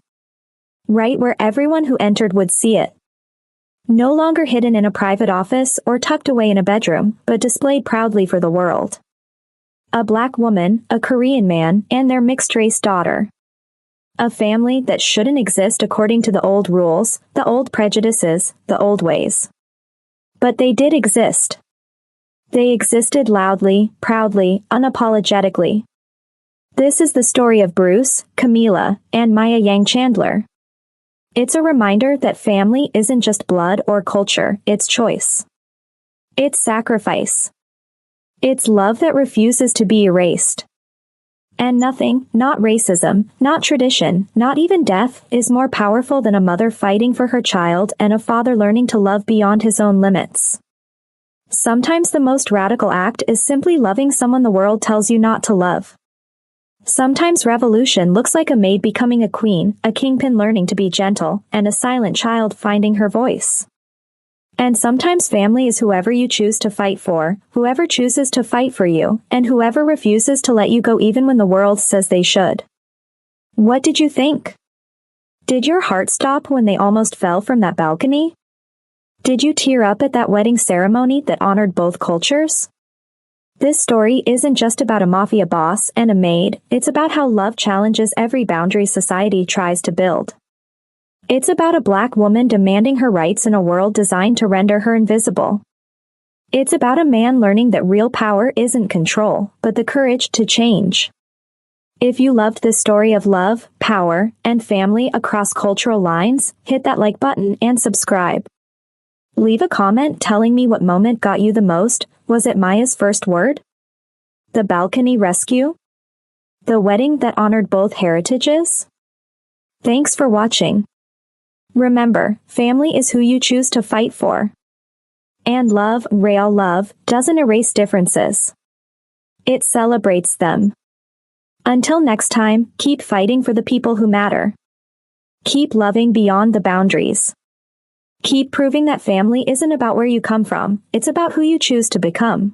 Right where everyone who entered would see it. No longer hidden in a private office or tucked away in a bedroom, but displayed proudly for the world. A black woman, a Korean man, and their mixed-race daughter. A family that shouldn't exist according to the old rules, the old prejudices, the old ways. But they did exist. They existed loudly, proudly, unapologetically. This is the story of Bruce, Camila, and Maya Yang Chandler. It's a reminder that family isn't just blood or culture, it's choice. It's sacrifice. It's love that refuses to be erased. And nothing, not racism, not tradition, not even death, is more powerful than a mother fighting for her child and a father learning to love beyond his own limits. Sometimes the most radical act is simply loving someone the world tells you not to love. Sometimes revolution looks like a maid becoming a queen, a kingpin learning to be gentle, and a silent child finding her voice. And sometimes family is whoever you choose to fight for, whoever chooses to fight for you, and whoever refuses to let you go even when the world says they should. What did you think? Did your heart stop when they almost fell from that balcony? Did you tear up at that wedding ceremony that honored both cultures? This story isn't just about a mafia boss and a maid, it's about how love challenges every boundary society tries to build. It's about a black woman demanding her rights in a world designed to render her invisible. It's about a man learning that real power isn't control, but the courage to change. If you loved this story of love, power, and family across cultural lines, hit that like button and subscribe. Leave a comment telling me what moment got you the most. Was it Maya's first word? The balcony rescue? The wedding that honored both heritages? Thanks for watching. Remember, family is who you choose to fight for. And love, real love, doesn't erase differences. It celebrates them. Until next time, keep fighting for the people who matter. Keep loving beyond the boundaries. Keep proving that family isn't about where you come from, it's about who you choose to become.